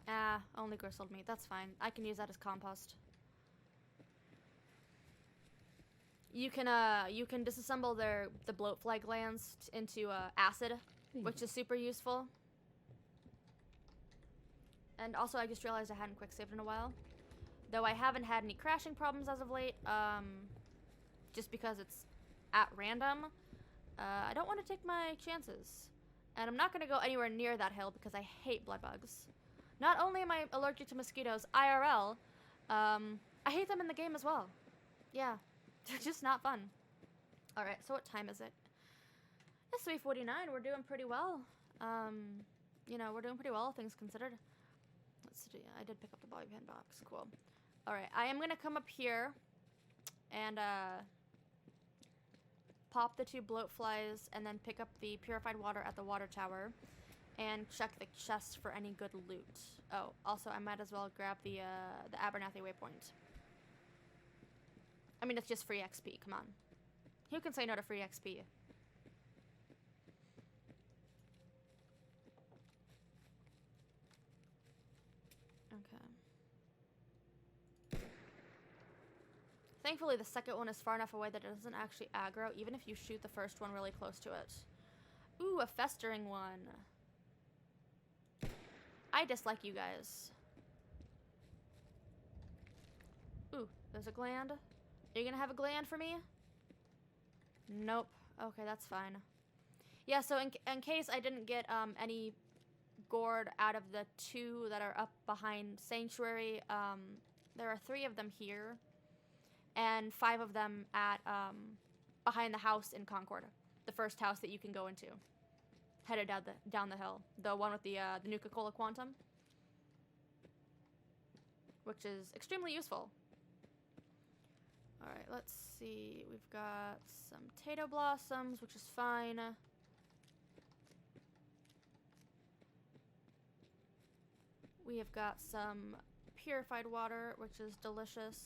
Ah, only gristled meat. That's fine. I can use that as compost. You can disassemble the bloatfly glands into acid, which is super useful. And also, I just realized I hadn't quick saved in a while. Though I haven't had any crashing problems as of late, just because it's at random. I don't want to take my chances. And I'm not going to go anywhere near that hill because I hate blood bugs. Not only am I allergic to mosquitoes IRL, I hate them in the game as well. Yeah, they're just not fun. Alright, so what time is it? It's 3:49. We're doing pretty well. You know, we're doing pretty well, all things considered. Let's see. I did pick up the bobby pin box. Cool. Alright, I am going to come up here and pop the 2 bloat flies and then pick up the purified water at the water tower and check the chest for any good loot. Oh, also I might as well grab the Abernathy waypoint. I mean, it's just free XP, come on. Who can say no to free XP? Okay. Thankfully, the second one is far enough away that it doesn't actually aggro, even if you shoot the first one really close to it. Ooh, a festering one. I dislike you guys. Ooh, there's a gland. Are you gonna have a gland for me? Nope. Okay, that's fine. Yeah, so in case I didn't get any gourd out of the 2 that are up behind Sanctuary, there are 3 of them here, and 5 of them at behind the house in Concord, the first house that you can go into, headed down the hill, the one with the Nuka-Cola Quantum, which is extremely useful. All right, let's see. We've got some potato blossoms, which is fine. We have got some purified water, which is delicious.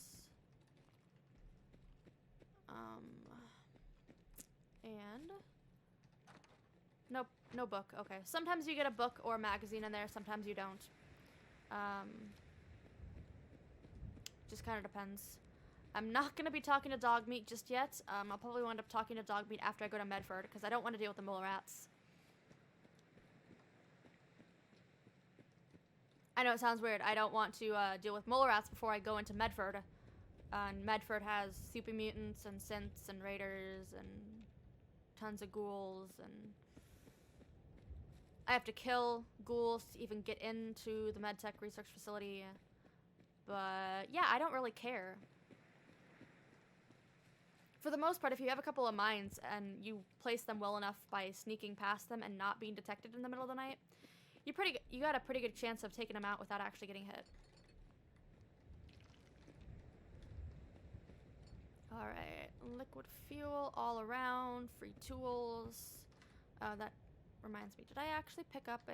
And nope, no book. Okay, sometimes you get a book or a magazine in there, sometimes you don't. Just kind of depends. I'm not going to be talking to dog meat just yet. I'll probably wind up talking to dog meat after I go to Medford, because I don't want to deal with the mole rats. I know it sounds weird. I don't want to deal with mole rats before I go into Medford. And Medford has super mutants and synths and raiders and tons of ghouls, and I have to kill ghouls to even get into the MedTech research facility. But yeah, I don't really care. For the most part, if you have a couple of mines and you place them well enough by sneaking past them and not being detected in the middle of the night, you got a pretty good chance of taking them out without actually getting hit. Alright, liquid fuel all around, free tools. That reminds me, did I actually pick up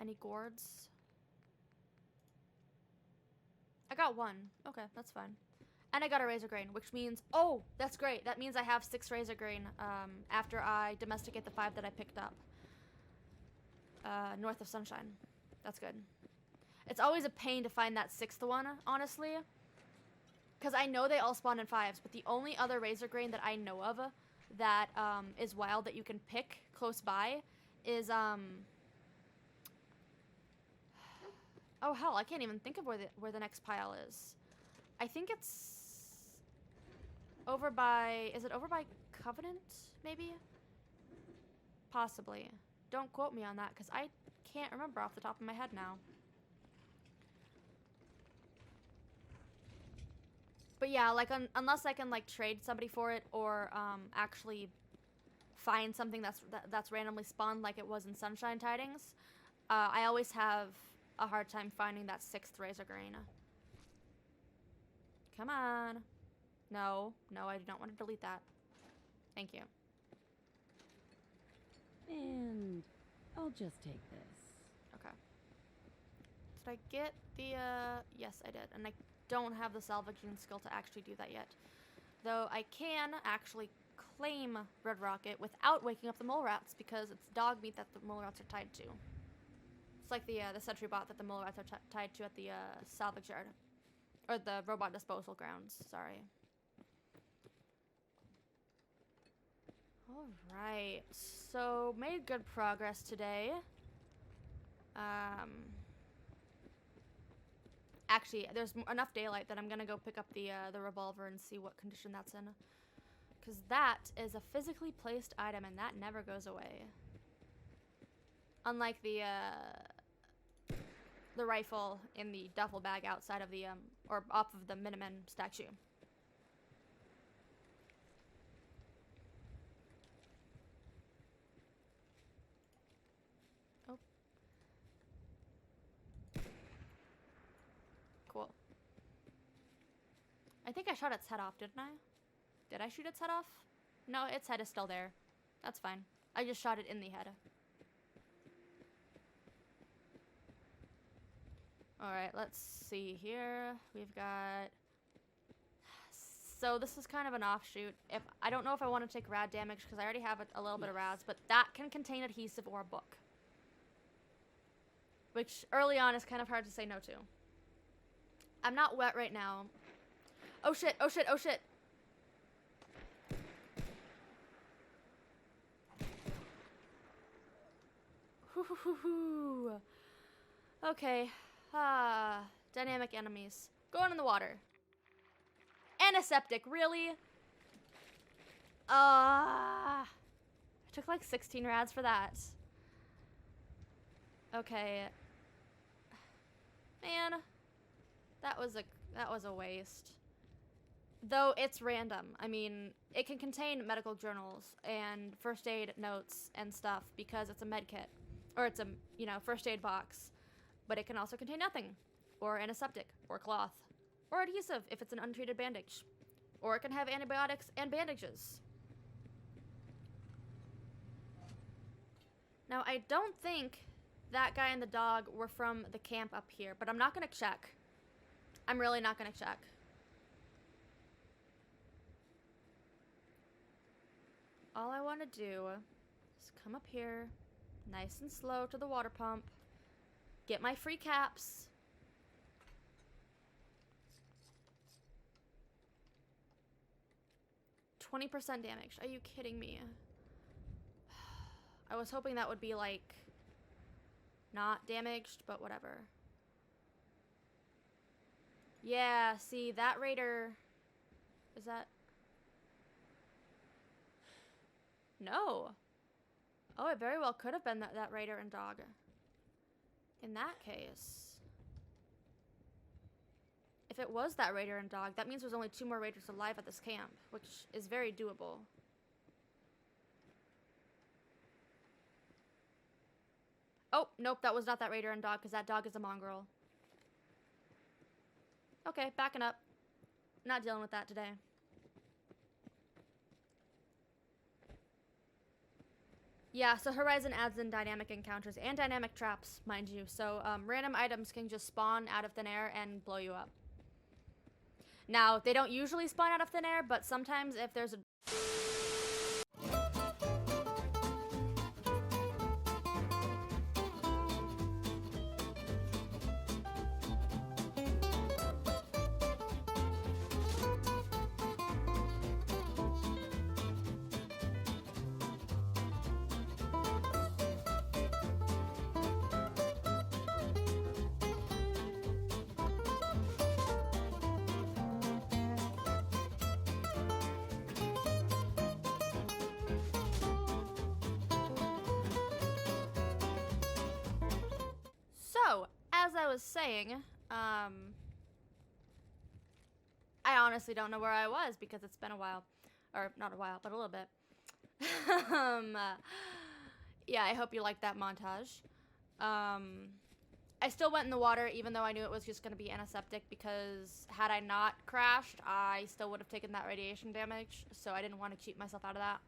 any gourds? I got 1. Okay, that's fine. And I got a razor grain, which means, oh, that's great. That means I have 6 razor grain after I domesticate the 5 that I picked up north of Sunshine. That's good. It's always a pain to find that 6th one, honestly, because I know they all spawn in 5s, but the only other razor grain that I know of that is wild that you can pick close by is oh hell, I can't even think of where the next pile is. I think it's over by, is it over by Covenant, maybe? Possibly. Don't quote me on that, because I can't remember off the top of my head now. But yeah, like, unless I can, like, trade somebody for it, or actually find something that's randomly spawned like it was in Sunshine Tidings, I always have a hard time finding that 6th razor grain. Come on. No, I do not want to delete that. Thank you.
And I'll just take this.
Okay. Did I get the, yes, I did. And don't have the salvaging skill to actually do that yet. Though I can actually claim Red Rocket without waking up the mole rats because it's dog meat that the mole rats are tied to. It's like the sentry bot that the mole rats are tied to at the salvage yard. Or the robot disposal grounds, sorry. Alright, so made good progress today. Actually, there's enough daylight that I'm gonna go pick up the revolver and see what condition that's in. Because that is a physically placed item and that never goes away. Unlike the rifle in the duffel bag outside of the, or off of the Miniman statue. Oh. Cool. I think I shot its head off, didn't I? Did I shoot its head off? No, its head is still there. That's fine. I just shot it in the head. Alright, let's see here. We've got... So this is kind of an offshoot. I don't know if I want to take rad damage because I already have a little bit of rads, but that can contain adhesive or a book. Which early on is kind of hard to say no to. I'm not wet right now. Oh shit, oh shit, oh shit. Hoo. Okay. Dynamic enemies. Going in the water. Antiseptic, really? I took like 16 rads for that. Okay. Man. That was a waste. Though it's random. I mean, it can contain medical journals and first aid notes and stuff because it's a med kit. Or it's a, first aid box. But it can also contain nothing. Or antiseptic. Or cloth. Or adhesive if it's an untreated bandage. Or it can have antibiotics and bandages. Now, I don't think that guy and the dog were from the camp up here. But I'm not going to check. I'm really not going to check. All I want to do is come up here, nice and slow to the water pump, get my free caps. $20% damage. Are you kidding me? I was hoping that would be like not damaged, but whatever. Yeah, see, that raider... Is that... No. Oh, it very well could have been that raider and dog. In that case... If it was that raider and dog, that means there's only 2 more raiders alive at this camp, which is very doable. Oh, nope, that was not that raider and dog, because that dog is a mongrel. Okay, backing up. Not dealing with that today. Yeah, so Horizon adds in dynamic encounters and dynamic traps, mind you. So random items can just spawn out of thin air and blow you up. Now, they don't usually spawn out of thin air, but sometimes if there's a... So, as I was saying, I honestly don't know where I was because it's been a while. Or, not a while, but a little bit. Yeah, I hope you liked that montage. I still went in the water even though I knew it was just going to be antiseptic because had I not crashed, I still would have taken that radiation damage. So I didn't want to cheat myself out of that.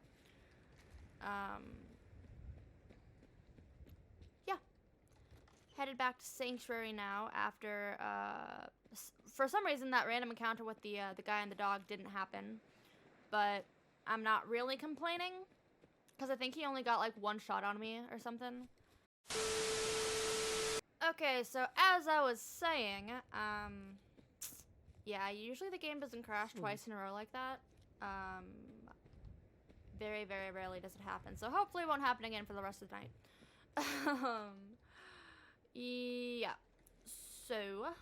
Headed back to Sanctuary now after for some reason, that random encounter with the guy and the dog didn't happen. But I'm not really complaining, because I think he only got, like, one shot on me or something. Okay, so as I was saying, yeah, usually the game doesn't crash twice in a row like that. Very, very rarely does it happen. So hopefully it won't happen again for the rest of the night. Yeah. So,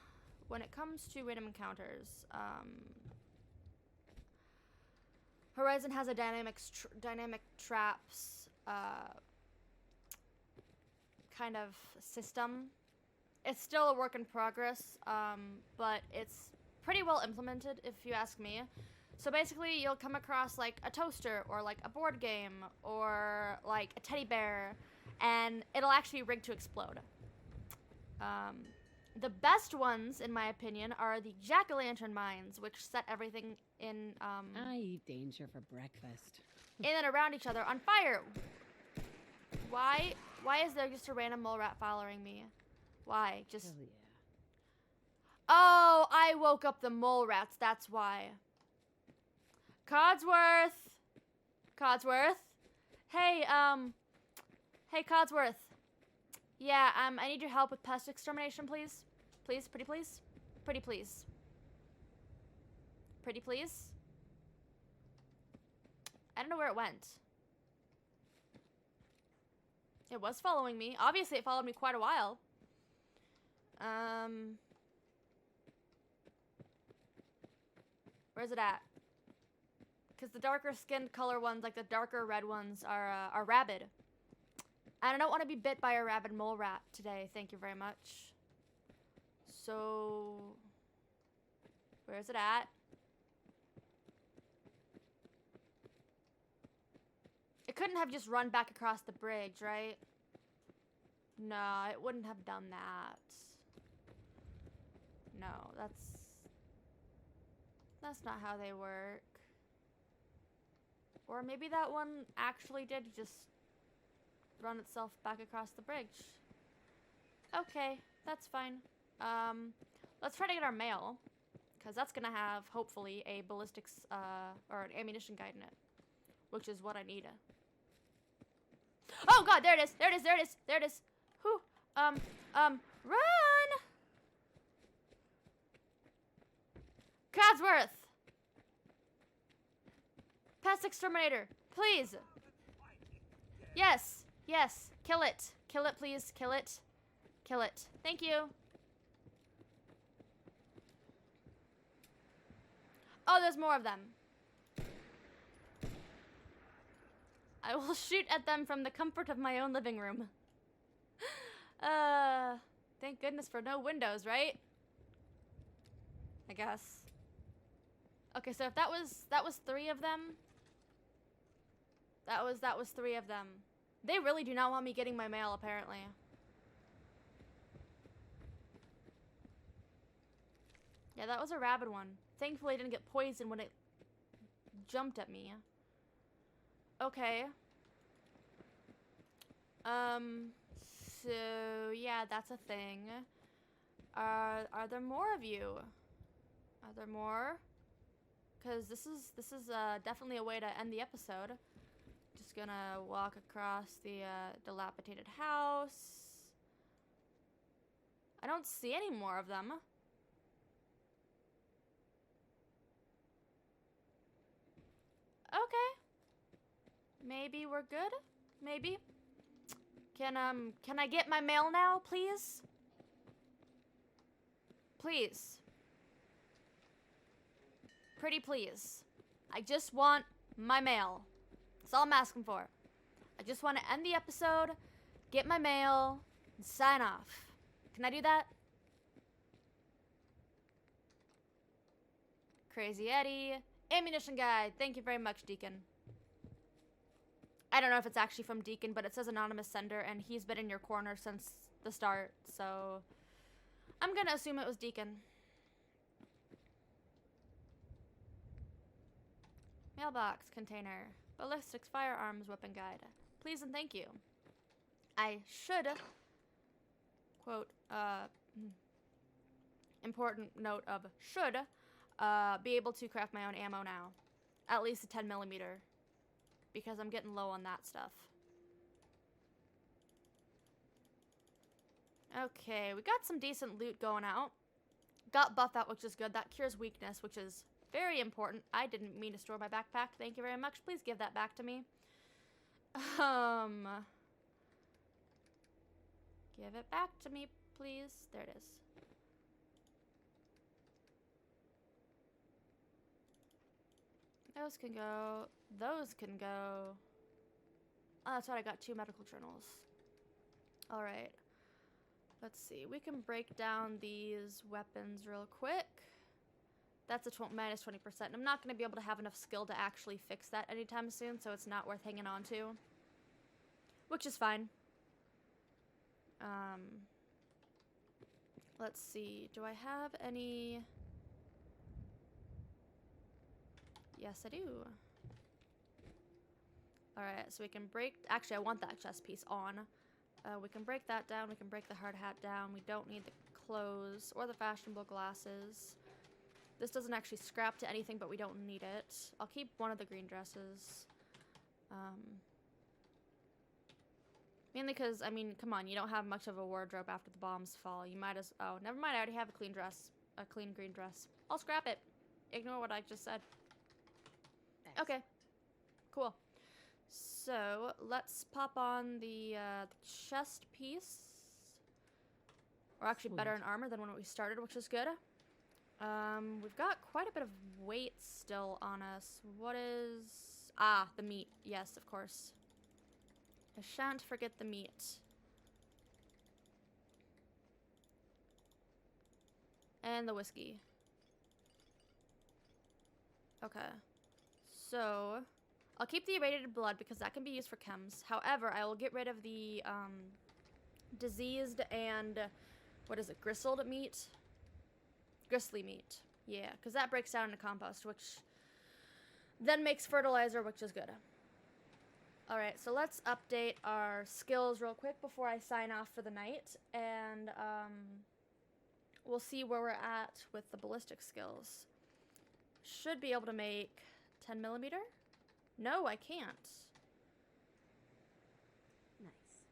when it comes to random encounters, Horizon has a dynamic traps, kind of system. It's still a work in progress, but it's pretty well implemented, if you ask me. So basically, you'll come across, like, a toaster, or, like, a board game, or, like, a teddy bear, and it'll actually rig to explode. The best ones, in my opinion, are the jack-o'-lantern mines, which set everything in,
I eat danger for breakfast.
in and around each other on fire. Why is there just a random mole rat following me? Why? Just...
Hell yeah.
Oh, I woke up the mole rats, that's why. Codsworth! Codsworth? Hey, hey, Codsworth. Yeah, I need your help with pest extermination, please. Please, pretty please. Pretty please. Pretty please. I don't know where it went. It was following me. Obviously, it followed me quite a while. Where's it at? Because the darker skinned color ones, like the darker red ones, are rabid. And I don't want to be bit by a rabid mole rat today. Thank you very much. So, where's it at? It couldn't have just run back across the bridge, right? No, it wouldn't have done that. No, that's not how they work. Or maybe that one actually did just run itself back across the bridge. Okay, that's fine. Let's try to get our mail, because that's gonna have, hopefully, a ballistics, or an ammunition guide in it, which is what I need. Oh god, there it is, there it is, there it is, there it is. Whew, run! Codsworth! Pest exterminator, please! Yes, yes, kill it. Kill it, please, kill it. Kill it. Thank you. Oh, there's more of them. I will shoot at them from the comfort of my own living room. Thank goodness for no windows, right? I guess. Okay, so if that was 3 of them. That was 3 of them. They really do not want me getting my mail, apparently. Yeah, that was a rabid one. Thankfully, I didn't get poisoned when it jumped at me. Okay. So, yeah, that's a thing. Are there more of you? Are there more? Because this is definitely a way to end the episode. Just gonna walk across the dilapidated house. I don't see any more of them. Okay. Maybe we're good? Maybe? Can I get my mail now, please? Please. Pretty please. I just want my mail. That's all I'm asking for. I just want to end the episode, get my mail, and sign off. Can I do that? Crazy Eddie. Ammunition guide. Thank you very much, Deacon. I don't know if it's actually from Deacon, but it says anonymous sender, and he's been in your corner since the start, so I'm gonna assume it was Deacon. Mailbox container. Ballistics firearms weapon guide. Please and thank you. I should, quote, important note of should, be able to craft my own ammo now. At least a 10mm. Because I'm getting low on that stuff. Okay, we got some decent loot going out. Got buff out, which is good. That cures weakness, which is very important. I didn't mean to store my backpack. Thank you very much. Please give that back to me. Give it back to me, please. There it is. Those can go. Those can go. Oh, that's right. I got 2 medical journals. Alright. Let's see. We can break down these weapons real quick. That's a minus 20%. I'm not going to be able to have enough skill to actually fix that anytime soon, so it's not worth hanging on to. Which is fine. Let's see. Do I have any... Yes, I do. Alright, so we can break... Actually, I want that chest piece on. We can break that down. We can break the hard hat down. We don't need the clothes or the fashionable glasses. This doesn't actually scrap to anything, but we don't need it. I'll keep one of the green dresses. Mainly because, I mean, come on, you don't have much of a wardrobe after the bombs fall. You might as... Oh, never mind, I already have a clean dress. A clean green dress. I'll scrap it. Ignore what I just said.
Excellent.
Okay. Cool. So, let's pop on the chest piece. We're actually better in armor than when we started, which is good. We've got quite a bit of weight still on us. What is... Ah, the meat. Yes, of course. I shan't forget the meat. And the whiskey. Okay. So, I'll keep the irradiated blood because that can be used for chems. However, I will get rid of the, diseased and... What is it? Gristled meat? Gristly meat. Yeah, because that breaks down into compost, which then makes fertilizer, which is good. Alright, so let's update our skills real quick before I sign off for the night. And, we'll see where we're at with the ballistic skills. Should be able to make 10mm? No, I can't.
Nice.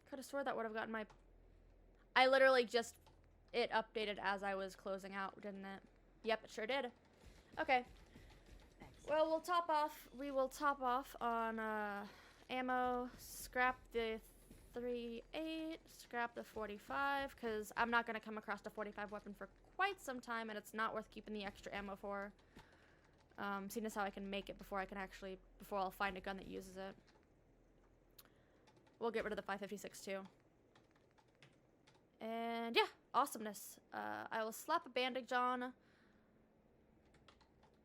Could have swore that would have gotten my... I literally just... It updated as I was closing out, didn't it? Yep, it sure did. Okay. Well, we'll top off. We will top off on ammo. Scrap the 3.8. Scrap the 45, because I'm not going to come across a 45 weapon for quite some time, and it's not worth keeping the extra ammo for. Seeing as how I can make it before I'll find a gun that uses it. We'll get rid of the 556 too. And yeah, awesomeness. I will slap a bandage on.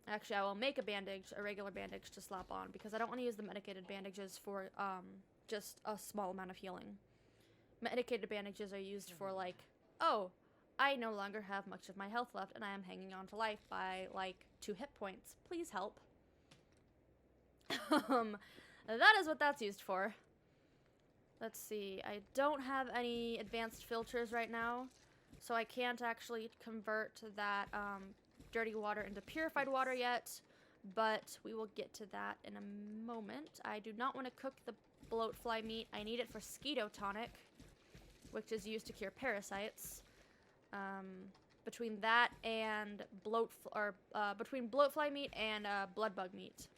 Actually, I will make a regular bandage to slap on, because I don't want to use the medicated bandages for just a small amount of healing. Medicated bandages are used for like, oh, I no longer have much of my health left and I am hanging on to life by like 2 hit points. Please help. That is what that's used for. Let's see, I don't have any advanced filters right now, so I can't actually convert that dirty water into purified water yet, but we will get to that in a moment. I do not want to cook the bloatfly meat. I need it for Skeeto tonic, which is used to cure parasites. Between that and between bloatfly meat and bloodbug meat,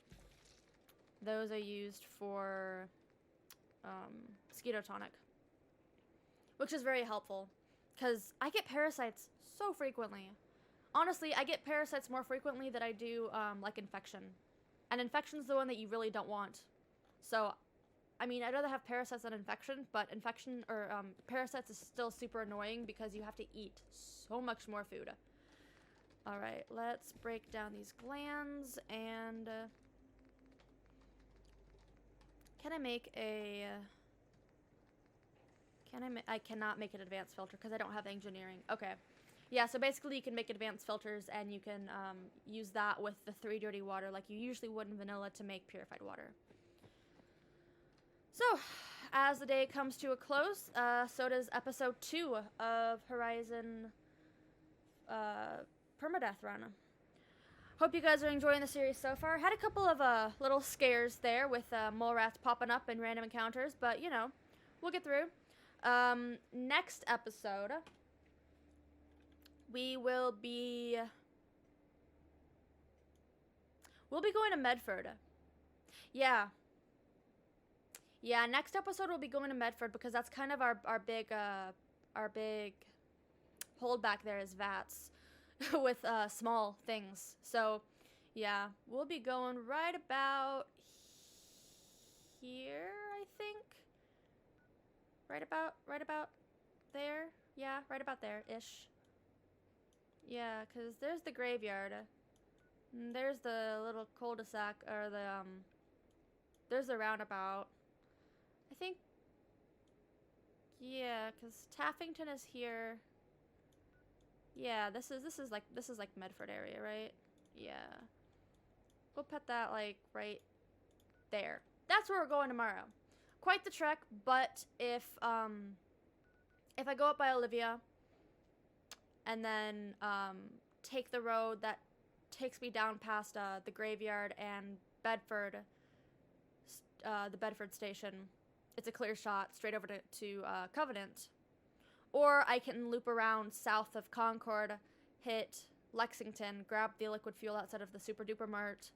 those are used for Skeeto tonic, which is very helpful because I get parasites so frequently. Honestly, I get parasites more frequently than I do like infection, and infection's the one that you really don't want. So, I mean, I'd rather have parasites than infection, but infection or parasites is still super annoying because you have to eat so much more food. All right, let's break down these glands and. Can I make a... I cannot make an advanced filter because I don't have engineering. Okay. Yeah, so basically you can make advanced filters and you can use that with the 3 dirty water like you usually would in vanilla to make purified water. So, as the day comes to a close, so does episode 2 of Horizon Permadeath Run. Hope you guys are enjoying the series so far. Had a couple of little scares there with mole rats popping up in random encounters, but you know, we'll get through. Next episode, we'll be going to Medford. Yeah, next episode we'll be going to Medford because that's kind of our big holdback there is VATS with small things. So yeah, we'll be going right about here, I think. Right about there. Yeah, right about there-ish. Yeah, because there's the graveyard. And there's the little cul-de-sac, or there's the roundabout. I think, yeah, because Taffington is here. Yeah, this is like Medford area, right? Yeah. We'll put that like right there. That's where we're going tomorrow. Quite the trek, but if I go up by Olivia and then take the road that takes me down past the graveyard and Bedford, the Bedford station, it's a clear shot straight over to Covenant. Or I can loop around south of Concord, hit Lexington, grab the liquid fuel outside of the Super Duper Mart,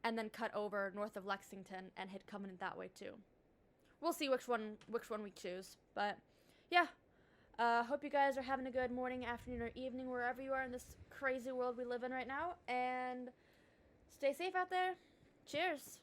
and then cut over north of Lexington and hit Covenant that way too. We'll see which one we choose. But yeah, hope you guys are having a good morning, afternoon, or evening wherever you are in this crazy world we live in right now. And stay safe out there. Cheers.